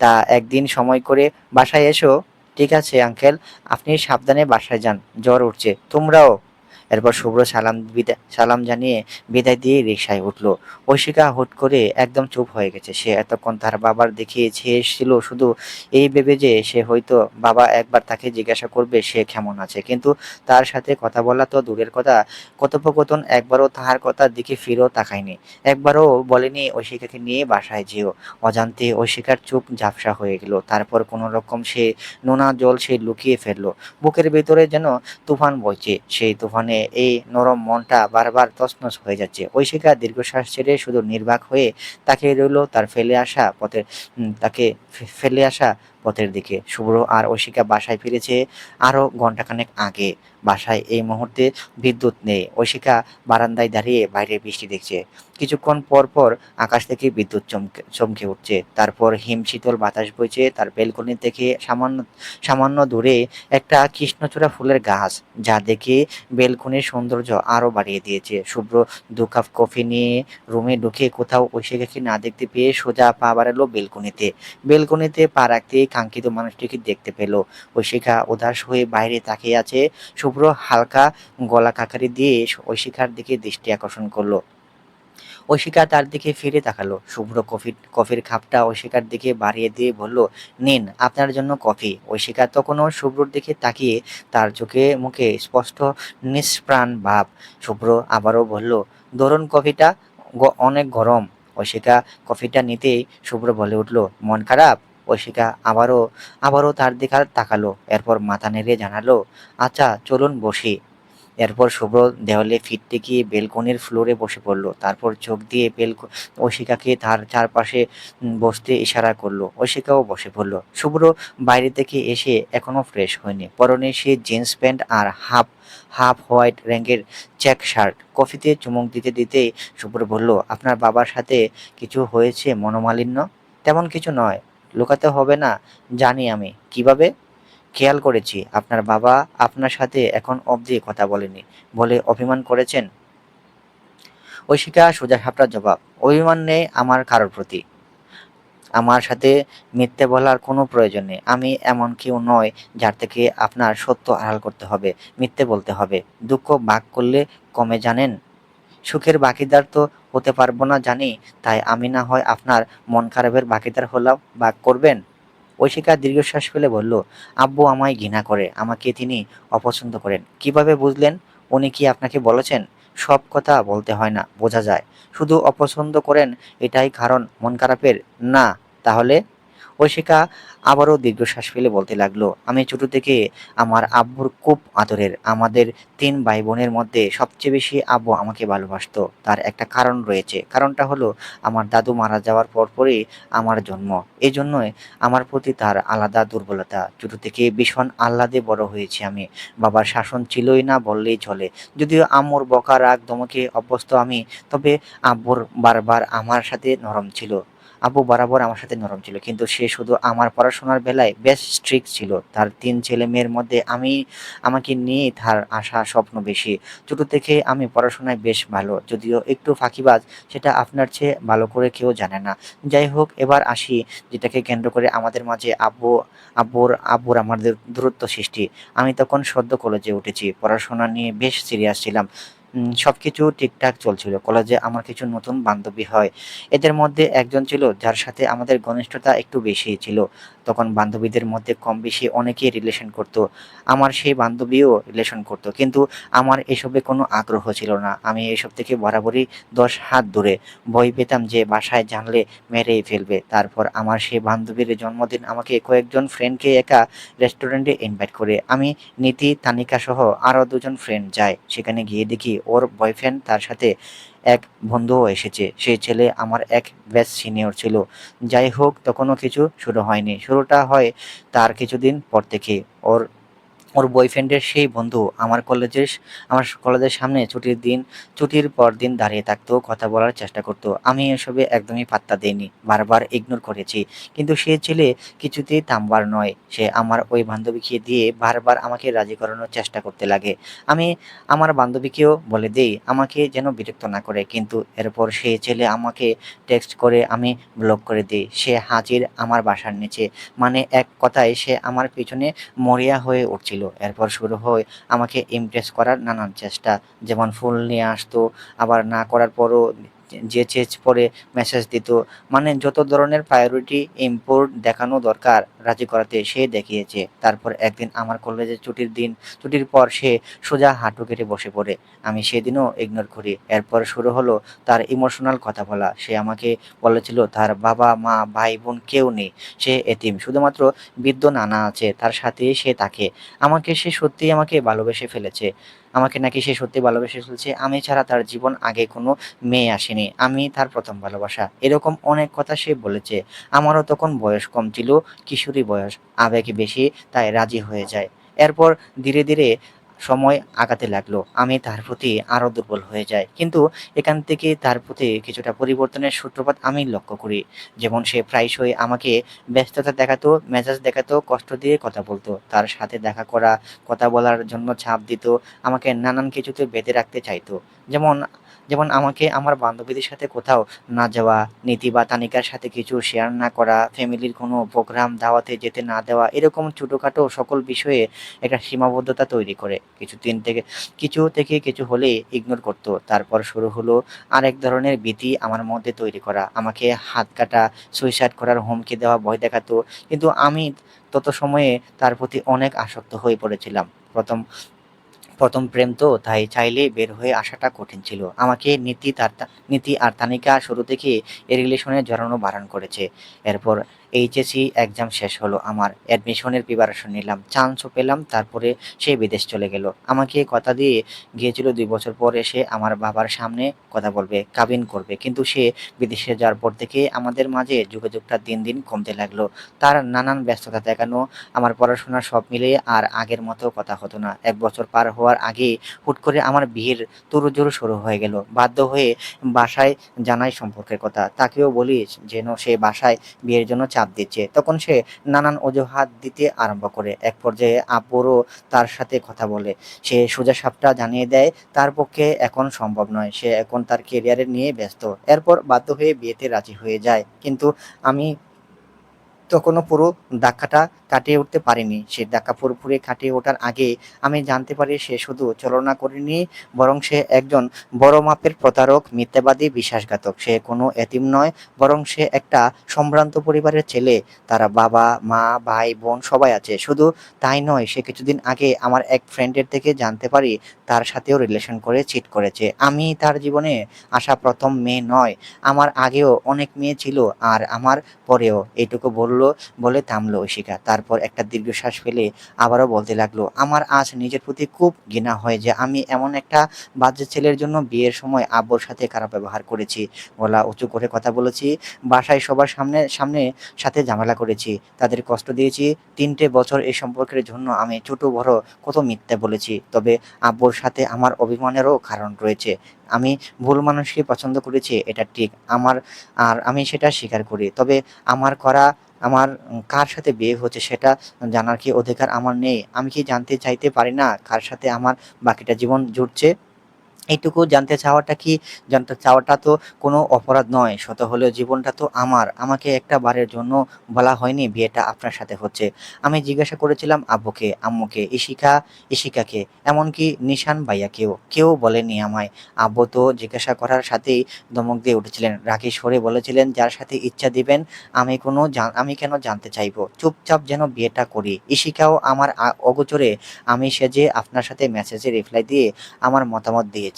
তা একদিন সময় করে বাসায় এসো। ঠিক আছে আঙ্কেল, আপনি সাবধানে বাসায় যান, জ্বর উঠছে, তোমরাও। এরপর শুভ্র সালাম জানিয়ে বিদায় দিয়ে রিকশায় উঠলো। ঐশিকা হুট করে একদম চুপ হয়ে গেছে। সে এতক্ষণ তার বাবার দিকে চেয়ে এসেছিল শুধু এই ভেবে যে সে হয়তো বাবা একবার তাকে জিজ্ঞাসা করবে সে কেমন আছে, কিন্তু তার সাথে কথা বলা তো দূরের কথা, কথোপকথন একবারও তাহার কথার দিকে ফিরেও তাকায়নি। একবারও বলেনি ঐশিকাকে নিয়ে বাসায় যেও। অজান্তে ঐশিকার চোখ ঝাপসা হয়ে গেল। তারপর কোনো রকম সে নোনা জল সে লুকিয়ে ফেললো। বুকের ভেতরে যেন তুফান বইছে। সেই তুফানে এই নরম মনটা বারবার তছনছ হয়ে যাচ্ছে। ঐশিকা দীর্ঘশ্বাস ছেড়ে শুধু নির্বাক হয়ে তাকিয়ে রইল তাকে ফেলে আসা পথের দিকে। শুভ্র আর ঐশিকা বাসায় ফিরেছে আরো ঘন্টাখানেক আগে। বাসায় এই মুহূর্তে বিদ্যুৎ নেই। ঐশিকা বারান্দায় দাঁড়িয়ে বাইরে বৃষ্টি দেখছে। কিছুক্ষণ পর পর আকাশ থেকে বিদ্যুৎ চমকে উঠছে। তারপর হিমশীতল বাতাস বইছে। তার বেলকনি থেকে সামান্য সামান্য দূরে একটা কৃষ্ণচূড়া ফুলের গাছ, যা দেখে বেলকনির সৌন্দর্য আরো বাড়িয়ে দিয়েছে। শুভ্র 2 কাপ কফি নিয়ে রুমে ঢুকে কোথাও ঐশিকাকে না দেখতে পেয়ে সোজা পা বাড়ালো বেলকনিতে। বেলকনিতে পা রাখতেই কাঙ্ক্ষিত মানুষটিকে দেখতে পেল। ঐশিকা উদাস হয়ে বাইরে তাকিয়ে আছে। শুভ্র হালকা গলা কাকারি দিয়ে ঐশিকার দিকে দৃষ্টি আকর্ষণ করলো। ঐশিকা তার দিকে ফিরে তাকালো। শুভ্র কফির কাপটা ঐশিকার দিকে বাড়িয়ে দিয়ে বলল, নিন আপনার জন্য কফি। ঐশিকা তখনও শুভ্রর দিকে তাকিয়ে, তার চোখে মুখে স্পষ্ট নিষ্প্রাণ ভাব। শুভ্র আবারও বলল, ধরুন কফিটা, অনেক গরম। ঐশিকা কফিটা নিতেই শুভ্র বলে উঠল, মন খারাপ? ঐশিকা আবারও তার দিকে তাকালো, এরপর মাথা নেড়ে জানালো, আচ্ছা চলুন বসি। এরপর শুভ্র দেওয়ালে ফিরতে গিয়ে বেলকনির ফ্লোরে বসে পড়ল। তারপর চোখ দিয়ে ঐশিকাকে তার চারপাশে বসতে ইশারা করলো। ঐশিকাও বসে পড়ল। শুভ্র বাইরে থেকে এসে এখনো ফ্রেশ হয়নি। পরনে সে জিন্স প্যান্ট আর হাফ হাফ হোয়াইট রঙের চেক শার্ট। কফিতে চুমুক দিতে দিতেই শুভ্র বলল, আপনার বাবার সাথে কিছু হয়েছে মনোমালিন্য? তেমন কিছু নয়, লুকাতে হবে না, জানি আমি। কিভাবে? খেয়াল করেছি আপনার বাবা আপনার সাথে এখন অবধি কথা বলেনি বলে অভিমান করেছেন। ঐশিকা সোজাসাপটা জবাব, অভিমান নেই আমার কারোর প্রতি। আমার সাথে মিথ্যে বলার কোনো প্রয়োজন নেই। আমি এমন কেউ নয় যার থেকে আপনার সত্য আড়াল করতে হবে, মিথ্যে বলতে হবে। দুঃখ ভাগ করলে কমে জানেন? সুখের বাকিদার তো হতে পারবো না জানি, তাই আমি না হয় আপনার মন খারাপের বাকিদার হলাম, ভাগ করবেন? ঐশিকা দীর্ঘশ্বাস ফেলে বলল, আব্বু আমায় ঘৃণা করে, আমাকে তিনি অপছন্দ করেন। কিভাবে বুঝলেন? উনি কি আপনাকে বলেছেন? সব কথা বলতে হয় না, বোঝা যায়। শুধু অপছন্দ করেন এটাই কারণ মন খারাপের? না। তাহলে? ঐশিকা আবারও দীর্ঘশ্বাস ফেলে বলতে লাগলো, আমি ছোট থেকে আমার আব্বুর খুব আদরের। আমাদের ৩ ভাই বোনের মধ্যে সবচেয়ে বেশি আব্বু আমাকে ভালোবাসতো। তার একটা কারণ রয়েছে। কারণটা হলো আমার দাদু মারা যাওয়ার পরপরই আমার জন্ম। এজন্যই আমার প্রতি তার আলাদা দুর্বলতা। ছোট থেকে ভীষণ আহ্লাদে বড় হয়েছি আমি। বাবার শাসন ছিলই না বললেই চলে। যদিও আম্মুর বকা রাগ ধমকে অভ্যস্ত আমি, তবে আব্বুর বারবার আমার সাথে নরম ছিল। আব্বু বরাবর আমার সাথে নরম ছিল, কিন্তু সে শুধু আমার পড়াশোনার বেলায় বেশ স্ট্রিক্ট ছিল। তার ৩ ছেলে মেয়ের মধ্যে আমাকে নিয়েই তার আশা স্বপ্ন বেশি। ছোট থেকে আমি পড়াশোনায় বেশ ভালো, যদিও একটু ফাঁকিবাজ, সেটা আপনার চেয়ে ভালো করে কেউ জানে না। যাই হোক, এবার আসি যেটাকে কেন্দ্র করে আমাদের মাঝে আব্বুর আমাদের দূরত্ব সৃষ্টি। আমি তখন সদ্য কলেজে উঠেছি, পড়াশোনা নিয়ে বেশ সিরিয়াস ছিলাম। সবকিছু ঠিকঠাক চলছিল। কলেজে আমার কিছু নতুন বান্ধবী হয়। এদের মধ্যে একজন ছিল যার সাথে আমাদের ঘনিষ্ঠতা একটু বেশিই ছিল। তখন বান্ধবীদের মধ্যে কম বেশি অনেকেই রিলেশন করত। আমার সেই বান্ধবীও রিলেশন করত। কিন্তু আমার এসবে কোনো আগ্রহ ছিল না। আমি এসব থেকে বরাবরই ১০ হাত দূরে। ভয় পেতাম যে বাসায় জানলে মেরেই ফেলবে। তারপর আমার সেই বান্ধবীর জন্মদিন আমাকে কয়েকজন ফ্রেন্ডকে একা রেস্টুরেন্টে ইনভাইট করে। আমি, নীতি, তানিকা সহ আরও ২ জন ফ্রেন্ড যাই। সেখানে গিয়ে দেখি ওর বয়ফ্রেন্ড তার সাথে এক বন্ধুও এসেছে। সেই ছেলে আমার এক ব্যাচ সিনিয়র ছিল। যাই হোক, তখনও কিছু শুরু হয়নি। শুরুটা হয় তার কিছুদিন পর থেকে। ওর ওর বয়ফ্রেন্ডের সেই বন্ধু আমার কলেজের সামনে ছুটির পর দিন দাঁড়িয়ে থাকতো, কথা বলার চেষ্টা করতো। আমি এসবে একদমই পাত্তা দেইনি, বারবার ইগনোর করেছি। কিন্তু সে ছেলে কিছুতেই থামবার নয়। সে আমার ওই বান্ধবীকে দিয়ে বারবার আমাকে রাজি করানোর চেষ্টা করতে লাগে। আমি আমার বান্ধবীকেও বলে দেই আমাকে যেন বিরক্ত না করে, কিন্তু এরপর সেই ছেলে আমাকে টেক্সট করে আমি ব্লক করে দিই। সে হাজির আমার বাসার নিচে। মানে এক কথায় সে আমার পিছনে মরিয়া হয়ে উঠছিল। এরপর শুরু হয় আমাকে ইমপ্রেস করার নানান চেষ্টা। যেমন ফুল নিয়ে আসতো, আবার না করার পরও চেঞ্জ করে মেসেজ দিত। মানে যত ধরনের প্রায়োরিটি ইম্পোর্ট দেখানো দরকার রাজি করাতে সে দেখিয়েছে। তারপর একদিন আমার কলেজের ছুটির পর সে সোজা হাঁটু কেটে বসে পড়ে। আমি সেদিনও ইগনোর করি। এরপর শুরু হলো তার ইমোশনাল কথা বলা। সে আমাকে বলেছিল তার বাবা মা ভাই বোন কেউ নেই, সে এতিম, শুধুমাত্র বৃদ্ধ নানা আছে, তার সাথেই সে থাকে। সে সত্যিই আমাকে ভালোবেসে ফেলেছে। আমাকে নাকি সে সত্যি ভালোবেসে ফেলছে। আমি ছাড়া তার জীবন আগে কোনো মেয়ে আসেনি। আমি তার প্রথম ভালোবাসা। এরকম অনেক কথা সে বলেছে। আমারও তখন বয়স কম ছিল, কিশোরী বয়স। আবেগ বেশি, তাই রাজি হয়ে যায়। এরপর ধীরে ধীরে সময় আগাতে লাগলো। আমি তার প্রতি আরো দুর্বল হয়ে যাই। কিন্তু এখান থেকে তার প্রতি কিছুটা পরিবর্তনের সূত্রপাত আমি লক্ষ্য করি। যেমন সে প্রায়শই আমাকে ব্যস্ততা দেখাতো, মেজাজ দেখাতো, কষ্ট দিয়ে কথা বলতো। তার সাথে দেখা করা, কথা বলার জন্য চাপ দিত, আমাকে নানান কিছুতে বেঁধে রাখতে চাইতো। যেমন যেমন আমাকে আমার বান্ধবীদের সাথে কোথাও না যাওয়া, নীতি বা তানিকার সাথে কিছু শেয়ার না করা, ফ্যামিলির কোনো প্রোগ্রাম দাওয়াতে যেতে না দেওয়া, এরকম ছোটোখাটো সকল বিষয়ে একটা সীমাবদ্ধতা তৈরি করে। কিছু থেকে কিছু হলেই ইগনোর করতো। তারপর শুরু হলো আরেক ধরনের ভীতি আমার মধ্যে তৈরি করা। আমাকে হাত কাটা, সুইসাইড করার হুমকি দেওয়া, ভয় দেখাতো। কিন্তু আমি তত সময়ে তার প্রতি অনেক আসক্ত হয়ে পড়েছিলাম। প্রথম প্রথম প্রেম তো, তাই চাইলেই বের হয়ে আসাটা কঠিন ছিল। আমাকে নীতি আর তানিকা শুরু থেকে এই রিলেশনে জড়ানো বারণ করেছে। এরপর এইচএসসি এক্সাম শেষ হলো আমার, অ্যাডমিশনের প্রিপারেশন নিলাম, চান্সও পেলাম, তারপরে সে বিদেশ চলে গেল। আমাকে কথা দিয়ে গিয়েছিল ২ বছর পর এসে আমার বাবার সামনে কথা বলবে, কাবিন করবে, কিন্তু সে বিদেশে যাওয়ার পর থেকে আমাদের মাঝে যোগাযোগটা দিন দিন কমতে লাগলো। তার নানান ব্যস্ততা দেখানো, আমার পড়াশোনা সব মিলিয়ে আর আগের মতো কথা হতো না। ১ বছর পার হওয়ার আগেই হুট করে আমার বিয়ের তোড়জোড় শুরু হয়ে গেল। বাধ্য হয়ে বাসায় জানাই সম্পর্কের কথা, তাকেও বলি যেন সে বাসায় বিয়ের জন্য চাপ দিচ্ছে। তখন সে নানান অজুহাত দিতে আরম্ভ করে। এক পর্যায়ে আব্বুরও তার সাথে কথা বলে। সে সোজাসাপটা জানিয়ে দেয় তার পক্ষে এখন সম্ভব নয়। সে এখন তার কেরিয়ারের নিয়ে ব্যস্ত। এরপর বাধ্য হয়ে বিয়েতে রাজি হয়ে যায়। কিন্তু আমি তখনও পুরো ধাক্কাটা কাটিয়ে উঠতে পারিনি। সে ধাক্কা পুরোপুরি কাটিয়ে ওঠার আগে আমি জানতে পারি সে শুধু ছলনা করেনি, বরং সে একজন বড় মাপের প্রতারক, মিথ্যাবাদী, বিশ্বাসঘাতক। সে কোনো এতিম নয়, বরং সে একটা সম্ভ্রান্ত পরিবারের ছেলে। তার বাবা, মা, ভাই, বোন সবাই আছে। শুধু তাই নয়, সে কিছুদিন আগে আমার এক ফ্রেন্ডের থেকে জানতে পারি তার সাথেও রিলেশন করে চিট করেছে। আমি তার জীবনে আসা ১ম মেয়ে নয়। আমার আগেও অনেক মেয়ে ছিল আর আমার পরেও। এইটুকু বলে থামলো ঐশিকা। তারপর একটা দীর্ঘশ্বাস ফেলে আবারও বলতে লাগলো, আমার আজ নিজের প্রতি খুব ঘৃণা হয় যে আমি এমন একটা বাজে ছেলের জন্য বিয়ের সময় আব্বুর সাথে খারাপ ব্যবহার করেছি, গলা উঁচু করে কথা বলেছি, বাসায় সবার সামনে সাথে ঝামেলা করেছি, তাদের কষ্ট দিয়েছি। ৩টে বছর এই সম্পর্কের জন্য আমি ছোট বড় কত মিথ্যা বলেছি। তবে আব্বুর সাথে আমার অভিমানেরও কারণ রয়েছে। আমি ভুল মানুষকে পছন্দ করেছি, এটা ঠিক। আমি সেটা স্বীকার করি। তবে আমার করা আমার কার সাথে বিয়ে হচ্ছে সেটা জানার কি অধিকার আমার নেই? আমি কি জানতে চাইতে পারি না কার সাথে আমার বাকিটা জীবন জুড়ছে? এইটুকু জানতে চাওয়াটা তো কোনো অপরাধ নয়। শত হলেও জীবনটা তো আমার। আমাকে একটা বারের জন্য বলা হয়নি বিয়েটা আপনার সাথে হচ্ছে। আমি জিজ্ঞাসা করেছিলাম আব্বুকে, আম্মুকে, ইশিকাকে, এমনকি নিশান ভাইয়াকেও। কেউ বলেনি আমায়। আব্বু তো জিজ্ঞাসা করার সাথেই ধমক দিয়ে উঠেছিলেন। রাগী স্বরে বলেছিলেন, যার সাথে ইচ্ছা দিবেন, আমি কেন জানতে চাইবো? চুপচাপ যেন বিয়েটা করি। ইশিকাও আমার অগোচরে আমি সেজে আপনার সাথে মেসেজে রিপ্লাই দিয়ে আমার মতামত দিয়েছে।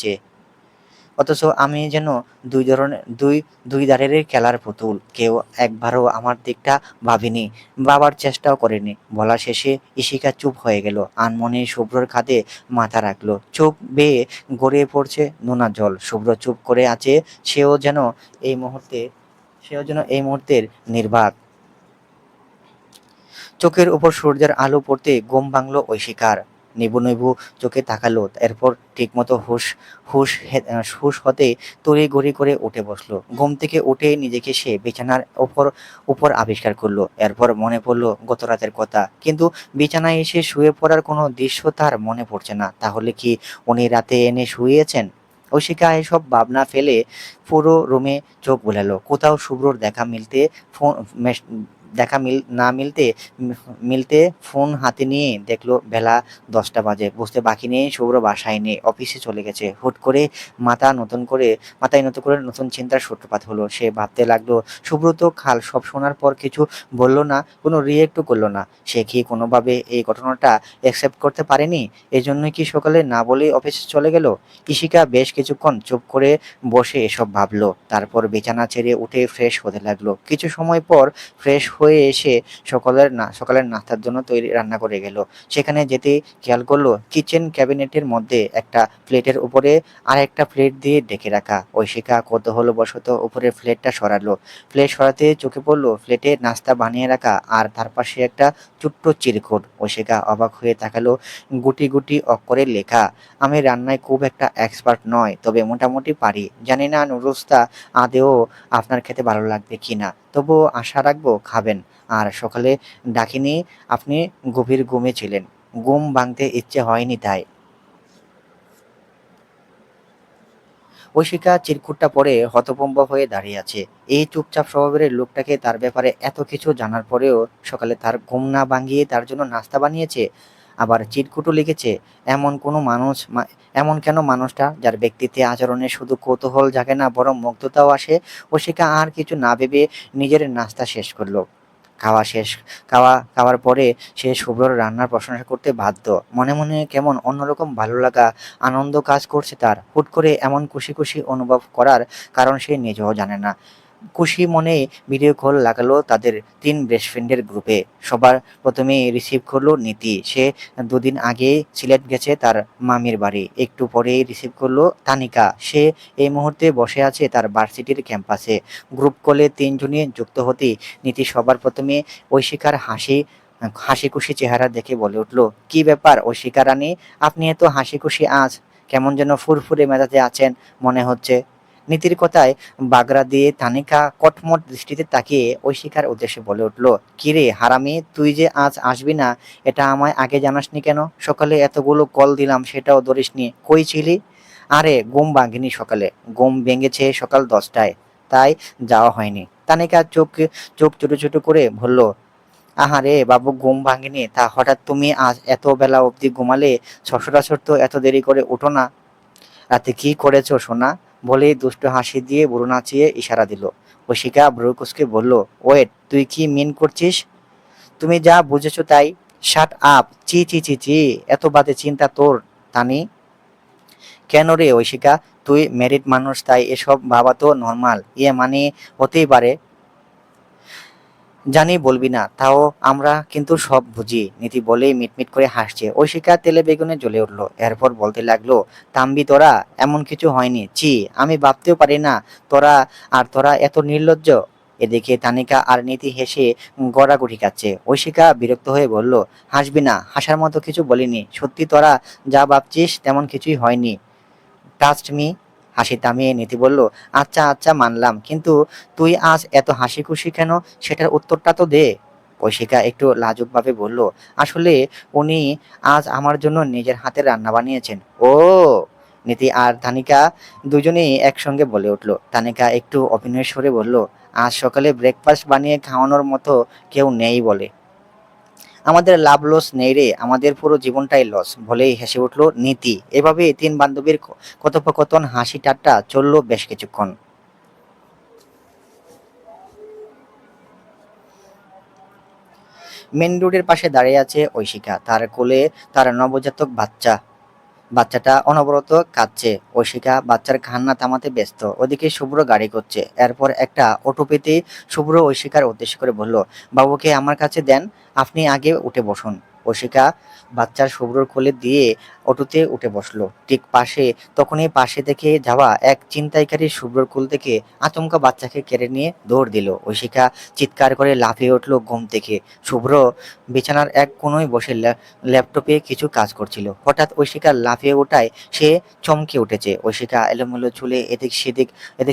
অথচ আমি যেন দুই ধরনের দুই দুই ধারেরই খেলার পুতুল। কেউ একবারও আমার দিকটা ভাবেনি, ভাবার চেষ্টাও করেনি। বলা শেষে ইশিকা চুপ হয়ে গেল। আনমনে শুভ্রর কাঁধে মাথা রাখলো। চোখ বেয়ে গড়িয়ে পড়ছে নোনা জল। শুভ্র চুপ করে আছে। সেও যেন এই মুহূর্তে সেও যেন এই মুহূর্তের নির্বাক। চোখের উপর সূর্যের আলো পড়তে ঘুম ভাঙল ঐশিকার। নিবু নিবু চোখে তাকালো। এরপর ঠিকমতো হুঁশ হতে তড়িঘড়ি করে উঠে বসলো। ঘুম থেকে উঠে নিজেকে সে বিছানার উপর আবিষ্কার করলো। এরপর মনে পড়লো গত রাতের কথা। কিন্তু বিছানায় এসে শুয়ে পড়ার কোনো দৃশ্য তার মনে পড়ছে না। তাহলে কি উনি রাতে এনে শুইয়েছেন? ঐশিকা এসব ভাবনা ফেলে পুরো রুমে চোখ বুলালো। কোথাও শুভ্রর ফোন দেখা না মিলতে ফোন হাতে নিয়ে দেখলো বেলা 10টা বাজে। বুঝতে বাকি নেই শুভ্র বাসায় নেই, অফিসে চলে গেছে। হুট করে মাথায় নতুন করে নতুন চিন্তার সূত্রপাত হলো। সে ভাবতে লাগলো, শুভ্র তো কাল সব শোনার পর কিছু বলল না, কোনো রিয়েক্টও করলো না। সে কি কোনোভাবে এই ঘটনাটা অ্যাকসেপ্ট করতে পারেনি? এজন্যই কি সকালে না বলেই অফিসে চলে গেল? ইশিকা বেশ কিছুক্ষণ চুপ করে বসে এসব ভাবলো। তারপর বিছানা ছেড়ে উঠে ফ্রেশ হতে লাগলো। কিছু সময় পর ফ্রেশ হয়ে এসে সকালের নাস্তার জন্য রান্না করে গেল। সেখানে যেতেই খেয়াল করলো কিচেন ক্যাবিনেটের মধ্যে একটা প্লেটের উপরে আরেকটা প্লেট দিয়ে ঢেকে রাখা। ঐশিকা কৌতূহলবশত উপরের প্লেটটা সরালো। প্লেট সরাতে চোখে পড়লো প্লেটে নাস্তা বানিয়ে রাখা আর তার পাশে একটা ছোট্ট চিরকুট। ঐশিকা অবাক হয়ে তাকালো। গুটি গুটি অক্ষরে লেখা, আমি রান্নায় খুব একটা এক্সপার্ট নয়, তবে মোটামুটি পারি। জানি না নুডলসটা আদৌ আপনার খেতে ভালো লাগবে কিনা, তবুও আশা রাখবো খাবেন। আর সকালে ডাকিনি, আপনি গভীর ঘুমে ছিলেন। ঘুম ভাঙতে ইচ্ছে হয়নি তাই। ঐশিকা চিরকুটটা পরে হতভম্ব হয়ে দাঁড়িয়ে আছে। এই চুপচাপ স্বভাবের লোকটাকে তার ব্যাপারে এত কিছু জানার পরেও সকালে তার ঘুম না ভাঙিয়ে তার জন্য নাস্তা বানিয়েছে, আবার চিরকুটও লিখেছে। এমন কোনো মানুষ এমন কেন মানুষটা, যার ব্যক্তিত্বে আচরণে শুধু কৌতূহল জাগে না, বরং মুগ্ধতাও আসে? ঐশিকা আর কিছু না ভেবে নিজের নাস্তা শেষ করলো। খাওয়া শেষ খাওয়ার পরে সে শুভ্রর রান্নার প্রশংসা করতে বাধ্য। মনে মনে কেমন অন্যরকম ভালো লাগা, আনন্দ কাজ করছে তার। হুট করে এমন খুশি খুশি অনুভব করার কারণ সে নিজেও জানে না। খুশি মনে ভিডিও কল লাগালো তাদের ৩ বেস্ট ফ্রেন্ডের গ্রুপে। সবার প্রথমে রিসিভ করলো নীতি। সে ২ দিন আগে সিলেট গেছে তার মামির বাড়ি। একটু পরেই রিসিভ করলো তানিকা। সে এই মুহূর্তে বসে আছে তার ভার্সিটির ক্যাম্পাসে। গ্রুপ কলে ৩ জনই যুক্ত হতেই নীতি সবার প্রথমে ঐশিকার হাসিখুশি চেহারা দেখে বলে উঠল, "কি ব্যাপার ঐশিকা রানী, আপনি এত হাসিখুশি আজ? কেমন যেন ফুরফুরে মেজাজে আছেন মনে হচ্ছে।" নীতির কথায় বাগড়া দিয়ে তানিকা কটমট দৃষ্টিতে তাকিয়ে ঐশিকার উদ্দেশ্যে বলে উঠল, "কিরে হারামি, তুই যে আজ আসবি না এটা আমায় আগে জানাসনি কেন? সকালে এতগুলো কল দিলাম সেটাও ধরিসনি, কই ছিলি?" "আরে ঘুম ভাঙেনি সকালে, ঘুম ভেঙেছে সকাল 10টায়, তাই যাওয়া হয়নি।" তানিকা চোখ চোখ ছোট ছোট করে বলল, "আহারে বাবু, ঘুম ভাঙেনি তা হঠাৎ তুমি আজ এত বেলা অবধি ঘুমালে? সচরাচর তো এত দেরি করে উঠো না। রাতে কি করেছো সোনা?" বলেই দুষ্টু হাসি দিয়ে ভ্রু নাচিয়ে ইশারা দিল। ঐশিকা ভ্রু কুঁচকে বলল, "ওয়েট, তুই কি মিন করছিস? তুমি যা বুঝেছো তাই। শাট আপ, চি চি চি চি, এত বাজে চিন্তা তোর তানি? কেন রে ঐশিকা, তুই ম্যারিড মানুষ তাই এসব ভাবা তো নর্মাল। ইয়ে মানে হতেই পারে। জানি বলবি না, তাও আমরা কিন্তু সব বুঝি।" নীতি বলেই মিটমিট করে হাসছে। ঐশিকা তেলে বেগুনে জ্বলে উঠল। এরপর বলতে লাগলো, "তাম্বি তোরা, এমন কিছু হয়নি। ছি, আমি ভাবতেও পারি না তোরা এত নির্লজ্জ।" এদিকে তানিকা আর নীতি হেসে গড়াগড়ি খাচ্ছে। ঐশিকা বিরক্ত হয়ে বলল, "হাসবি না, হাসার মতো কিছু বলিনি। সত্যি তোরা যা ভাবছিস তেমন কিছুই হয়নি। Trust me." হাসি থামিয়ে নীতি বলল, "আচ্ছা আচ্ছা মানলাম, কিন্তু তুই আজ এত হাসি খুশি কেন, সেটার উত্তরটা তো দে।" ঐশিকা একটু লাজুকভাবে বলল, "আসলে উনি আজ আমার জন্য নিজের হাতে রান্না বানিয়েছেন।" "ও!" নীতি আর তানিকা দুজনেই একসঙ্গে বলে উঠল। তানিকা একটু অভিনয়ের সুরে বলল, "আজ সকালে ব্রেকফাস্ট বানিয়ে খাওয়ানোর মতো কেউ নেই বলে। আমাদের লাভ লস নেই রে, আমাদের পুরো জীবনটাই লস।" বলেই হেসে উঠল নীতি। এভাবে ৩ বান্ধবীর কথোপকথন হাসি ঠাট্টা চলল বেশ কিছুক্ষণ। মেন রোডের পাশে দাঁড়িয়ে আছে ঐশিকা। তার কোলে তার নবজাতক বাচ্চা। বাচ্চাটা অনবরত কাঁদছে। ঐশিকা বাচ্চার কান্না থামাতে ব্যস্ত। ওদিকে শুভ্র গাড়ি করছে। এরপর একটা অটো পেতেই শুভ্র ঐশিকার উদ্দেশ্য করে বলল, "বাবুকে আমার কাছে দেন, আপনি আগে উঠে বসুন।" ঐশিকা বাচ্চার শুভ্রর কোলে দিয়ে অটোতে উঠে বসলো। ঠিক তখনই পাশে থেকে যাওয়া এক ছিনতাইকারী শুভ্রর কোল থেকে আচমকা বাচ্চাকে কেড়ে নিয়ে দৌড় দিল। ঐশিকা চিৎকার করে লাফিয়ে উঠল ঘুম থেকে। শুভ্র বিছানার এক কোণয় বসে ল্যাপটপে কিছু কাজ করছিল। হঠাৎ ঐশিকা লাফিয়ে ওঠায় সে চমকে উঠেছে। ঐশিকা এলোমেলো চুলে এদিক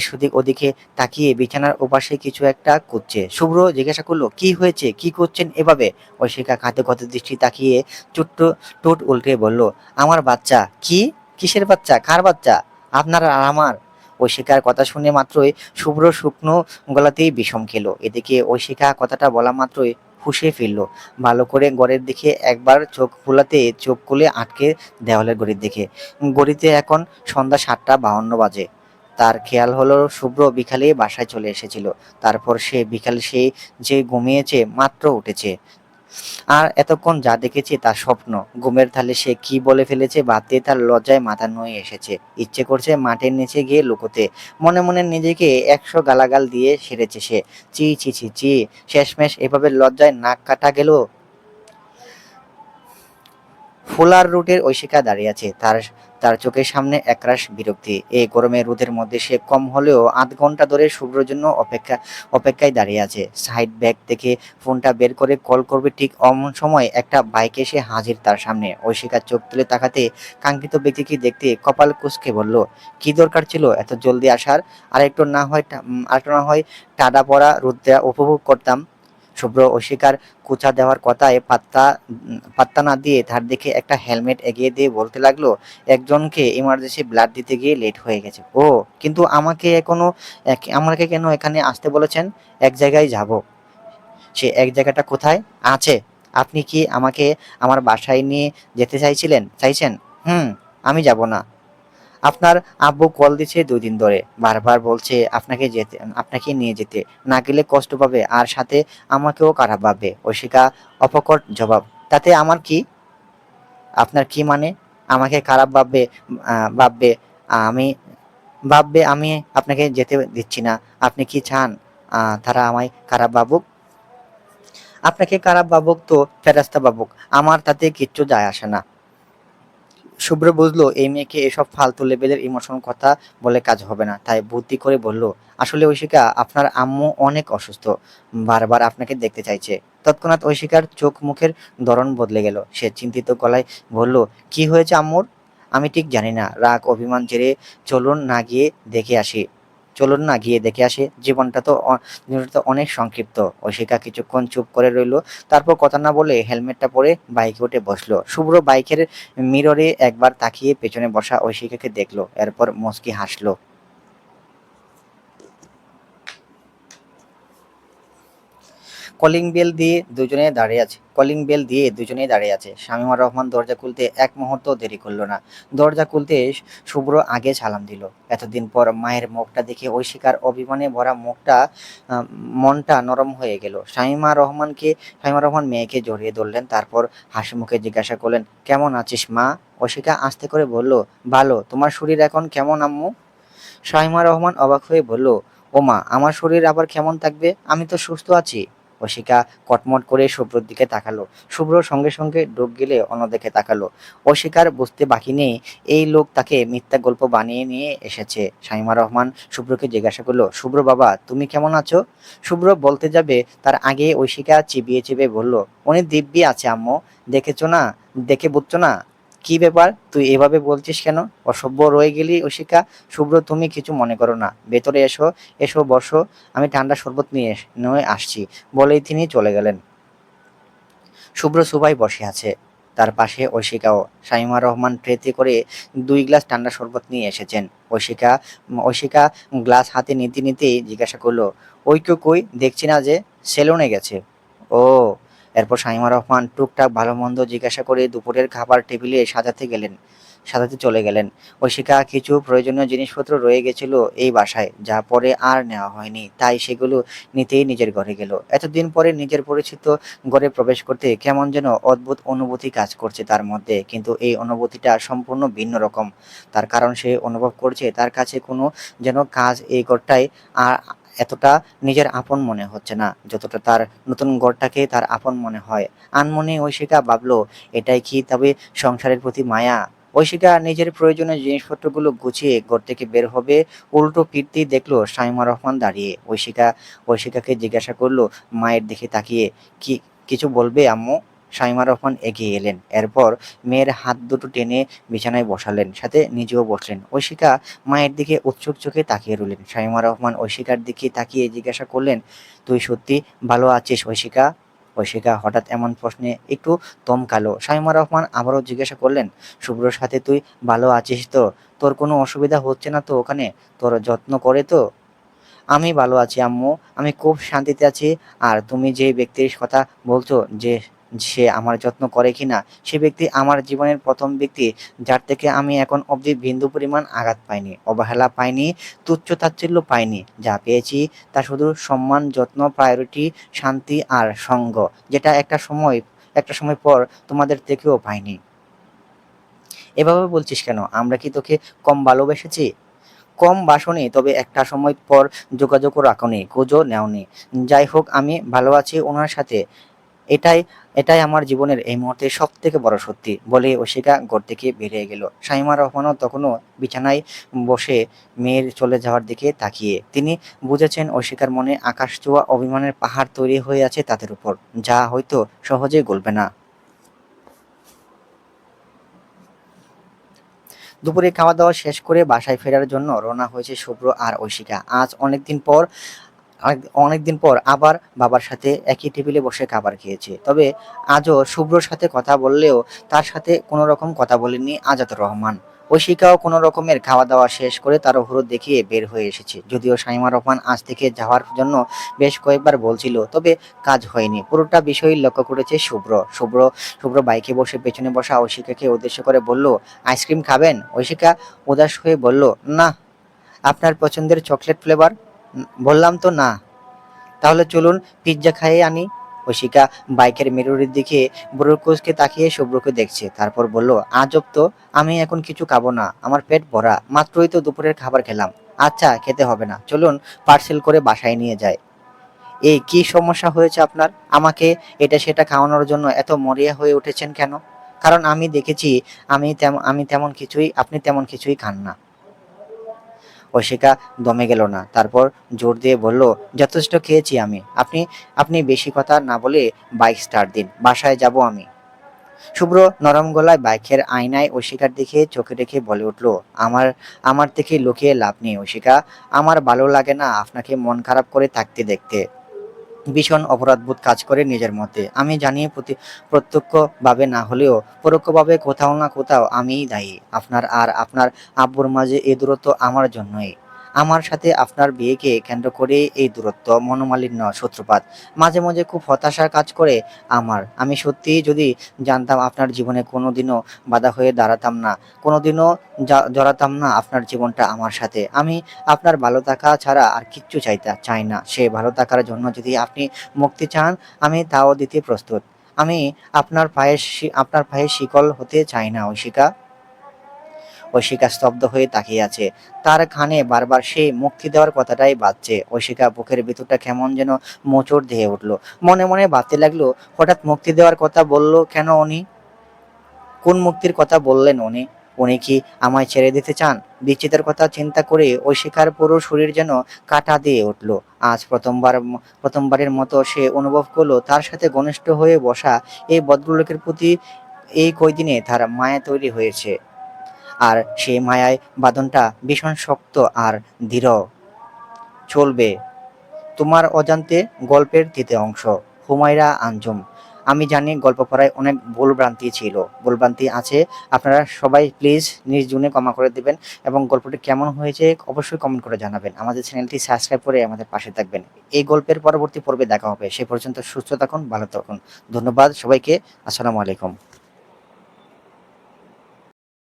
সেদিক ওদিকে তাকিয়ে বিছানার ওপাশে কিছু একটা খুঁজছে। শুভ্র জিজ্ঞাসা করলো, "কি হয়েছে? কি করছেন এভাবে?" ঐশিকা কাঁদো কাঁদো দৃষ্টি তাকিয়ে ছোট্ট ঠোঁট উল্টে বলল, "আমার বাচ্চা।" "কি? কিসের বাচ্চা? কার বাচ্চা? আপনার আর আমার?" ঐশিকার কথা শুনে মাত্রই শুভ্র শুকনো গলাতেই বিষম খেলো। এদিকে ঐশিকা কথাটা বলা মাত্রই ফুঁসে ফেলল। ভালো করে ঘরের দিকে একবার চোখ বুলাতে চোখ খুলে আটকে দেওয়ালের ঘড়ির দিকে। ঘড়িতে এখন সন্ধ্যা ৭:৫২ বাজে। তার খেয়াল হলো শুভ্র বিকালে বাসায় চলে এসেছিল। তারপর সে বিকালে যে ঘুমিয়েছে মাত্র উঠেছে। আর এতক্ষণ যা দেখেছে তা স্বপ্ন। ঘুমের তালে সে কি বলে ফেলেছে ভাবতে তার লজ্জায় মাথা নুয়ে এসেছে। ইচ্ছে করছে মাটির নিচে গিয়ে লুকোতে। মনে মনে নিজেকে ১০০ গালাগাল দিয়ে সেরেছে সে। চি ছি ছি ছি, শেষমেশ এভাবে লজ্জায় নাক কাটা গেল। ফুলার রুটের ঐশিকা দাঁড়িয়ে আছে। তার তার চোখের সামনে একরাশ বিরক্তি। এই গরমে রোদের মধ্যে সে কম হলেও আধ ঘন্টা ধরে শুভ্রর জন্য অপেক্ষায় দাঁড়িয়ে আছে। সাইড ব্যাগ থেকে ফোনটা বের করে কল করবে ঠিক অমন সময় একটা বাইক এসে হাজির তার সামনে। ঐশিকা চোখ তুলে তাকাতে কাঙ্ক্ষিত ব্যক্তিকে দেখতে কপাল কুঁচকে বলল, "কি দরকার ছিল এত জলদি আসার? আরেকটু না হয় টাডা পড়া রোদটা উপভোগ করতাম।" শুভ্র ঐশিকার খোঁচা দেওয়ার কথায় পাত্তা না দিয়ে ধার দিকে একটা হেলমেট এগিয়ে দিয়ে বলতে লাগলো, "একজনকে ইমার্জেন্সি ব্লাড দিতে গিয়ে লেট হয়ে গেছে।" "ও, কিন্তু আমাকে কেন এখানে আসতে বলেছেন? এক জায়গায় যাব।" "সে এক জায়গাটা কোথায় আছে? আপনি কি আমাকে আমার বাসায় নিয়ে যেতে চাইছেন?" "হুম, আমি যাব না। আপনার আব্বু কল দিচ্ছে ২ দিন ধরে। বারবার বলছে আপনাকে নিয়ে যেতে। না গেলে কষ্ট পাবে আর সাথে আমাকেও খারাপ ভাববে।" ঐশিকা অপকট জবাব, "তাতে আমার কি?" "আপনার কি মানে?" "আমাকে খারাপ ভাববে। আমি ভাববে আমি আপনাকে যেতে দিচ্ছি না। আপনি কি চান তারা আমায় খারাপ ভাবুক? আপনাকে খারাপ ভাবুক তো ফেরেশতা ভাবুক, আমার তাতে কিচ্ছু যায় আসে না। শুভ্র বুঝলো এই মেয়েকে এসব ফালতু লেভেলের ইমোশন কথা বলে কাজ হবে না, তাই বুদ্ধি করে বলল, আসলে ঐশিকা আপনার আম্মু অনেক অসুস্থ, বারবার আপনাকে দেখতে চাইছে। তৎক্ষণাৎ ঐশিকার চোখ মুখের ধরন বদলে গেল। সে চিন্তিত গলায় বলল, কি হয়েছে আম্মুর? আমি ঠিক জানি না। রাগ অভিমান ঝেড়ে চলুন না গিয়ে দেখে আসি। চলুন না গিয়ে দেখে আসি, জীবনটা তো অনেক সংক্ষিপ্ত। ঐশিকা কিছুক্ষণ চুপ করে রইল, তারপর কথা না বলে হেলমেটটা পরে বাইকে উঠে বসলো। শুভ্র বাইকের মিররে একবার তাকিয়ে পেছনে বসা ঐশিকাকে দেখলো, এরপর মুচকি হাসলো। কলিং বেল দিয়ে দুজনেই দাঁড়িয়ে আছে। শামীমা রহমান দরজা খুলতে এক মুহূর্ত দেরি করলো না। দরজা খুলতে শুভ্র আগে সালাম দিল। এতদিন পর মায়ের মুখটা দেখে ঐশিকার অভিমানে ভরা আহ, মনটা নরম হয়ে গেল। শামীমা রহমান মেয়েকে জড়িয়ে ধরলেন, তারপর হাসি মুখে জিজ্ঞাসা করলেন, কেমন আছিস মা? ঐশিকা আস্তে করে বলল, ভালো। তোমার শরীর এখন কেমন আম্মু? শামীমা রহমান অবাক হয়ে বলল, ওমা, আমার শরীর আবার কেমন থাকবে, আমি তো সুস্থ আছি। অশিকা কটমট করে শুভ্রর দিকে তাকালো। শুভ্র সঙ্গে সঙ্গে ডুব গেলে অন্যদিকে তাকালো। অশিকার বুঝতে বাকি নেই এই লোক তাকে মিথ্যা গল্প বানিয়ে নিয়ে এসেছে। শামীমা রহমান শুভ্রকে জিজ্ঞাসা করলো, শুভ্র বাবা, তুমি কেমন আছো? শুভ্র বলতে যাবে তার আগে ঐশিকা চিবিয়ে চিবিয়ে বলল, উনি দিব্যি আছে আম্মু, দেখেছো না, দেখে বুঝছো না? কি ব্যাপার, তুই এভাবে বলছিস কেন? অসভ্য রয়ে গেলি ঐশিকা। শুভ্র, তুমি কিছু মনে করো না, ভেতরে এসো, এসো বসো, আমি ঠান্ডা শরবত নিয়ে আসছি, বলেই তিনি চলে গেলেন। শুভ্র সোফায় বসে আছে, তার পাশে ঐশিকাও। শামীমা রহমান ট্রেতে করে 2 গ্লাস ঠান্ডা শরবত নিয়ে এসেছেন। ঐশিকা গ্লাস হাতে নিতে নিতেই জিজ্ঞাসা করলো, ঐক্য কই, দেখছি না যে, সেলুনে গেছে। ও। এরপর শামীমা রহমান টুকটাক ভালো মন্দ জিজ্ঞাসা করে দুপুরের খাবার টেবিলে সাজাতে চলে গেলেন। ঐশিকা কিছু প্রয়োজনীয় জিনিসপত্র রয়ে গেছিল এই বাসায়, যা পরে আর নেওয়া হয়নি, তাই সেগুলো নিতেই নিজের ঘরে গেল। এতদিন পরে নিজের পরিচিত ঘরে প্রবেশ করতে কেমন যেন অদ্ভুত অনুভূতি কাজ করছে তার মধ্যে, কিন্তু এই অনুভূতিটা সম্পূর্ণ ভিন্ন রকম। তার কারণ সে অনুভব করছে তার কাছে কোনো যেন কাজ এই ঘরটাই আর এতটা নিজের আপন মনে হচ্ছে না, যতটা তার নতুন ঘরটাকে তার আপন মনে হয়। আনমনে ঐশিকা ভাবলো, এটাই কি তবে সংসারের প্রতি মায়া? ঐশিকা নিজের প্রয়োজনীয় জিনিসপত্রগুলো গুছিয়ে ঘর থেকে বের হবে, উল্টো ফিরতেই দেখলো শামীমা রহমান দাঁড়িয়ে। ঐশিকাকে জিজ্ঞাসা করলো মায়ের দিকে তাকিয়ে, কি কিছু বলবে আম্মু? শামীমা রহমান এগিয়ে এলেন, এরপর মেয়ের হাত দুটো টেনে বিছানায় বসালেন, সাথে নিজেও বসলেন। ঐশিকা মায়ের দিকে উৎসুক চোখে তাকিয়ে রইলেন। শামীমা রহমান ঐশিকার দিকে তাকিয়ে জিজ্ঞাসা করলেন, তুই সত্যি ভালো আছিস ঐশিকা? ঐশিকা হঠাৎ এমন প্রশ্নে একটু থমকালো। শামীমা রহমান আবারও জিজ্ঞাসা করলেন, শুভ্রর সাথে তুই ভালো আছিস তো? তোর কোনো অসুবিধা হচ্ছে না তো ওখানে? তোর যত্ন করে তো? আমি ভালো আছি আম্মু, আমি খুব শান্তিতে আছি। আর তুমি যে ব্যক্তির কথা বলছো যে সে আমার যত্ন করে কিনা, সে ব্যক্তি আমার জীবনের প্রথম ব্যক্তি, যার থেকে আমি এখন অবধি বিন্দু পরিমাণ আঘাত পাইনি, অবহেলা পাইনি, তুচ্ছ তাচ্ছিল্য পাইনি। যা পেয়েছি তা শুধু সম্মান, যত্ন, প্রায়োরিটি, শান্তি আর সঙ্গ, যেটা একটা সময় পর তোমাদের থেকেও পাইনি। এভাবে বলছিস কেন? আমরা কি তোকে কম ভালোবেসেছি? কম বাসনি, তবে একটা সময় পর যোগাযোগও রাখোনি, খোঁজও নেওনি। যাই হোক, আমি ভালো আছি ওনার সাথে। এটাই এটাই আমার জীবনের এই মুহূর্তে সব থেকে বড় সত্যি, বলে অশিকা ঘর থেকে বেরিয়ে গেল। শামীমা রহমানও তখনও বিছানায় বসে, মেয়ের চলে যাওয়ার দিকে তাকিয়ে। তিনি বুঝেছেন অশিকার মনে আকাশ ছোঁয়া অভিমানের পাহাড় তৈরি হয়ে আছে তাদের উপর, যা হয়তো সহজে গলবে না। দুপুরে খাওয়া দাওয়া শেষ করে বাসায় ফেরার জন্য রওনা হয়েছে শুভ্র আর ঐশিকা। আজ অনেকদিন পর আবার বাবার সাথে একই টেবিলে বসে খাবার খেয়েছে। তবে আজও শুভ্রর সাথে কথা বললেও তার সাথে কোনো রকম কথা বলেননি আজাদুর রহমান। ঐশিকাও কোনো রকমের খাওয়া দাওয়া শেষ করে তাড়াহুড়ো দেখিয়ে বের হয়ে এসেছে। যদিও শামীমা রহমান আজ থেকে যাওয়ার জন্য বেশ কয়েকবার বলছিল, তবে কাজ হয়নি। পুরোটা বিষয় লক্ষ্য করেছে শুভ্র বাইকে বসে পেছনে বসা ঐশিকাকে উদ্দেশ্য করে বলল, আইসক্রিম খাবেন? ঐশিকা উদাস হয়ে বলল, না। আপনার পছন্দের চকলেট ফ্লেভার? বললাম তো না। তাহলে চলুন পিৎজা খাইয়ে আনি। ঐশিকা বাইকের মিররের দিকে ব্রুকুসকে তাকিয়ে শুভ্রকে দেখছে, তারপর বলল, আজব তো, আমি এখন কিছু খাবো না, আমার পেট ভরা, মাত্রই তো দুপুরের খাবার খেলাম। আচ্ছা, খেতে হবে না, চলুন পার্সেল করে বাসায় নিয়ে যাই। এই কি সমস্যা হয়েছে আপনার? আমাকে এটা সেটা খাওয়ানোর জন্য এত মরিয়া হয়ে উঠেছেন কেন? কারণ আমি দেখেছি আমি তেমন কিছুই, আপনি তেমন কিছুই খান না। ঐশিকা দমে গেল না, তারপর জোর দিয়ে বলল, যথেষ্ট খেয়েছি আমি, আপনি আপনি বেশি কথা না বলে বাইক স্টার্ট দিন, বাসায় যাব আমি। শুভ্র নরম গলায় বাইকের আয়নায় ঐশিকার দিকে চোখে রেখে বলে উঠল, আমার আমার থেকে লুকিয়ে লাভ নেই ঐশিকা, আমার ভালো লাগে না আপনাকে মন খারাপ করে থাকতে দেখতে। ভীষণ অপরাধবোধ কাজ করে নিজের মধ্যে। আমি জানি প্রত্যক্ষভাবে না হলেও পরোক্ষভাবে কোথাও না কোথাও আমিই দায়ী। আপনার আর আপনার আব্বুর মাঝে এই দূরত্ব আমার জন্যই। আমার সাথে আপনার বিয়েকে কেন্দ্র করে এই দূরত্ব, মনোমালিন্য, সূত্রপাত। মাঝে মাঝে খুব হতাশার কাজ করে আমার। আমি সত্যিই যদি জানতাম আপনার জীবনে কোনোদিনও বাধা হয়ে দাঁড়াতাম না, কোনোদিনও জড়াতাম না আপনার জীবনটা আমার সাথে। আমি আপনার ভালো থাকা ছাড়া আর কিচ্ছু চাই না। সে ভালো থাকার জন্য যদি আপনি মুক্তি চান, আমি তাও দিতে প্রস্তুত। আমি আপনার পায়ে শিকল হতে চাই না ঐশিকা। ঐশিকা স্তব্ধ হয়ে তাকিয়ে আছে। তার কানে বারবার সেই মুক্তি দেওয়ার কথাটাই বাজছে। ঐশিকা বুকের ভিতরটা কেমন যেন মোচড় দিয়ে উঠল। মনে মনে ভাবতে লাগলো, হঠাৎ মুক্তি দেওয়ার কথা বলল কেন উনি? কোন মুক্তির কথা বললেন উনি? উনি কি আমায় ছেড়ে দিতে চান? বিচ্ছেদের কথা চিন্তা করে ঐশিকার পুরো শরীর যেন কাঁটা দিয়ে উঠল। আজ প্রথমবারের মতো সে অনুভব করলো তার সাথে ঘনিষ্ঠ হয়ে বসা এই ভদ্রলোকের প্রতি এই কয়দিনে তার মায়া তৈরি হয়েছে। আর সেই মায়ায় বাঁধনটা ভীষণ শক্ত আর দৃঢ়। চলবে তোমার অজান্তে গল্পের তৃতীয় অংশ, হুমায়রা আঞ্জুম। আমি জানি গল্প পড়ায় অনেক ভুলভ্রান্তি ছিল, ভুলভ্রান্তি আছে। আপনারা সবাই প্লিজ নিজ জুনে ক্ষমা করে দেবেন এবং গল্পটি কেমন হয়েছে অবশ্যই কমেন্ট করে জানাবেন। আমাদের চ্যানেলটি সাবস্ক্রাইব করে আমাদের পাশে থাকবেন। এই গল্পের পরবর্তী পর্বে দেখা হবে। সে পর্যন্ত সুস্থ থাকুন, ভালো থাকুন। ধন্যবাদ সবাইকে। আসসালামু আলাইকুম।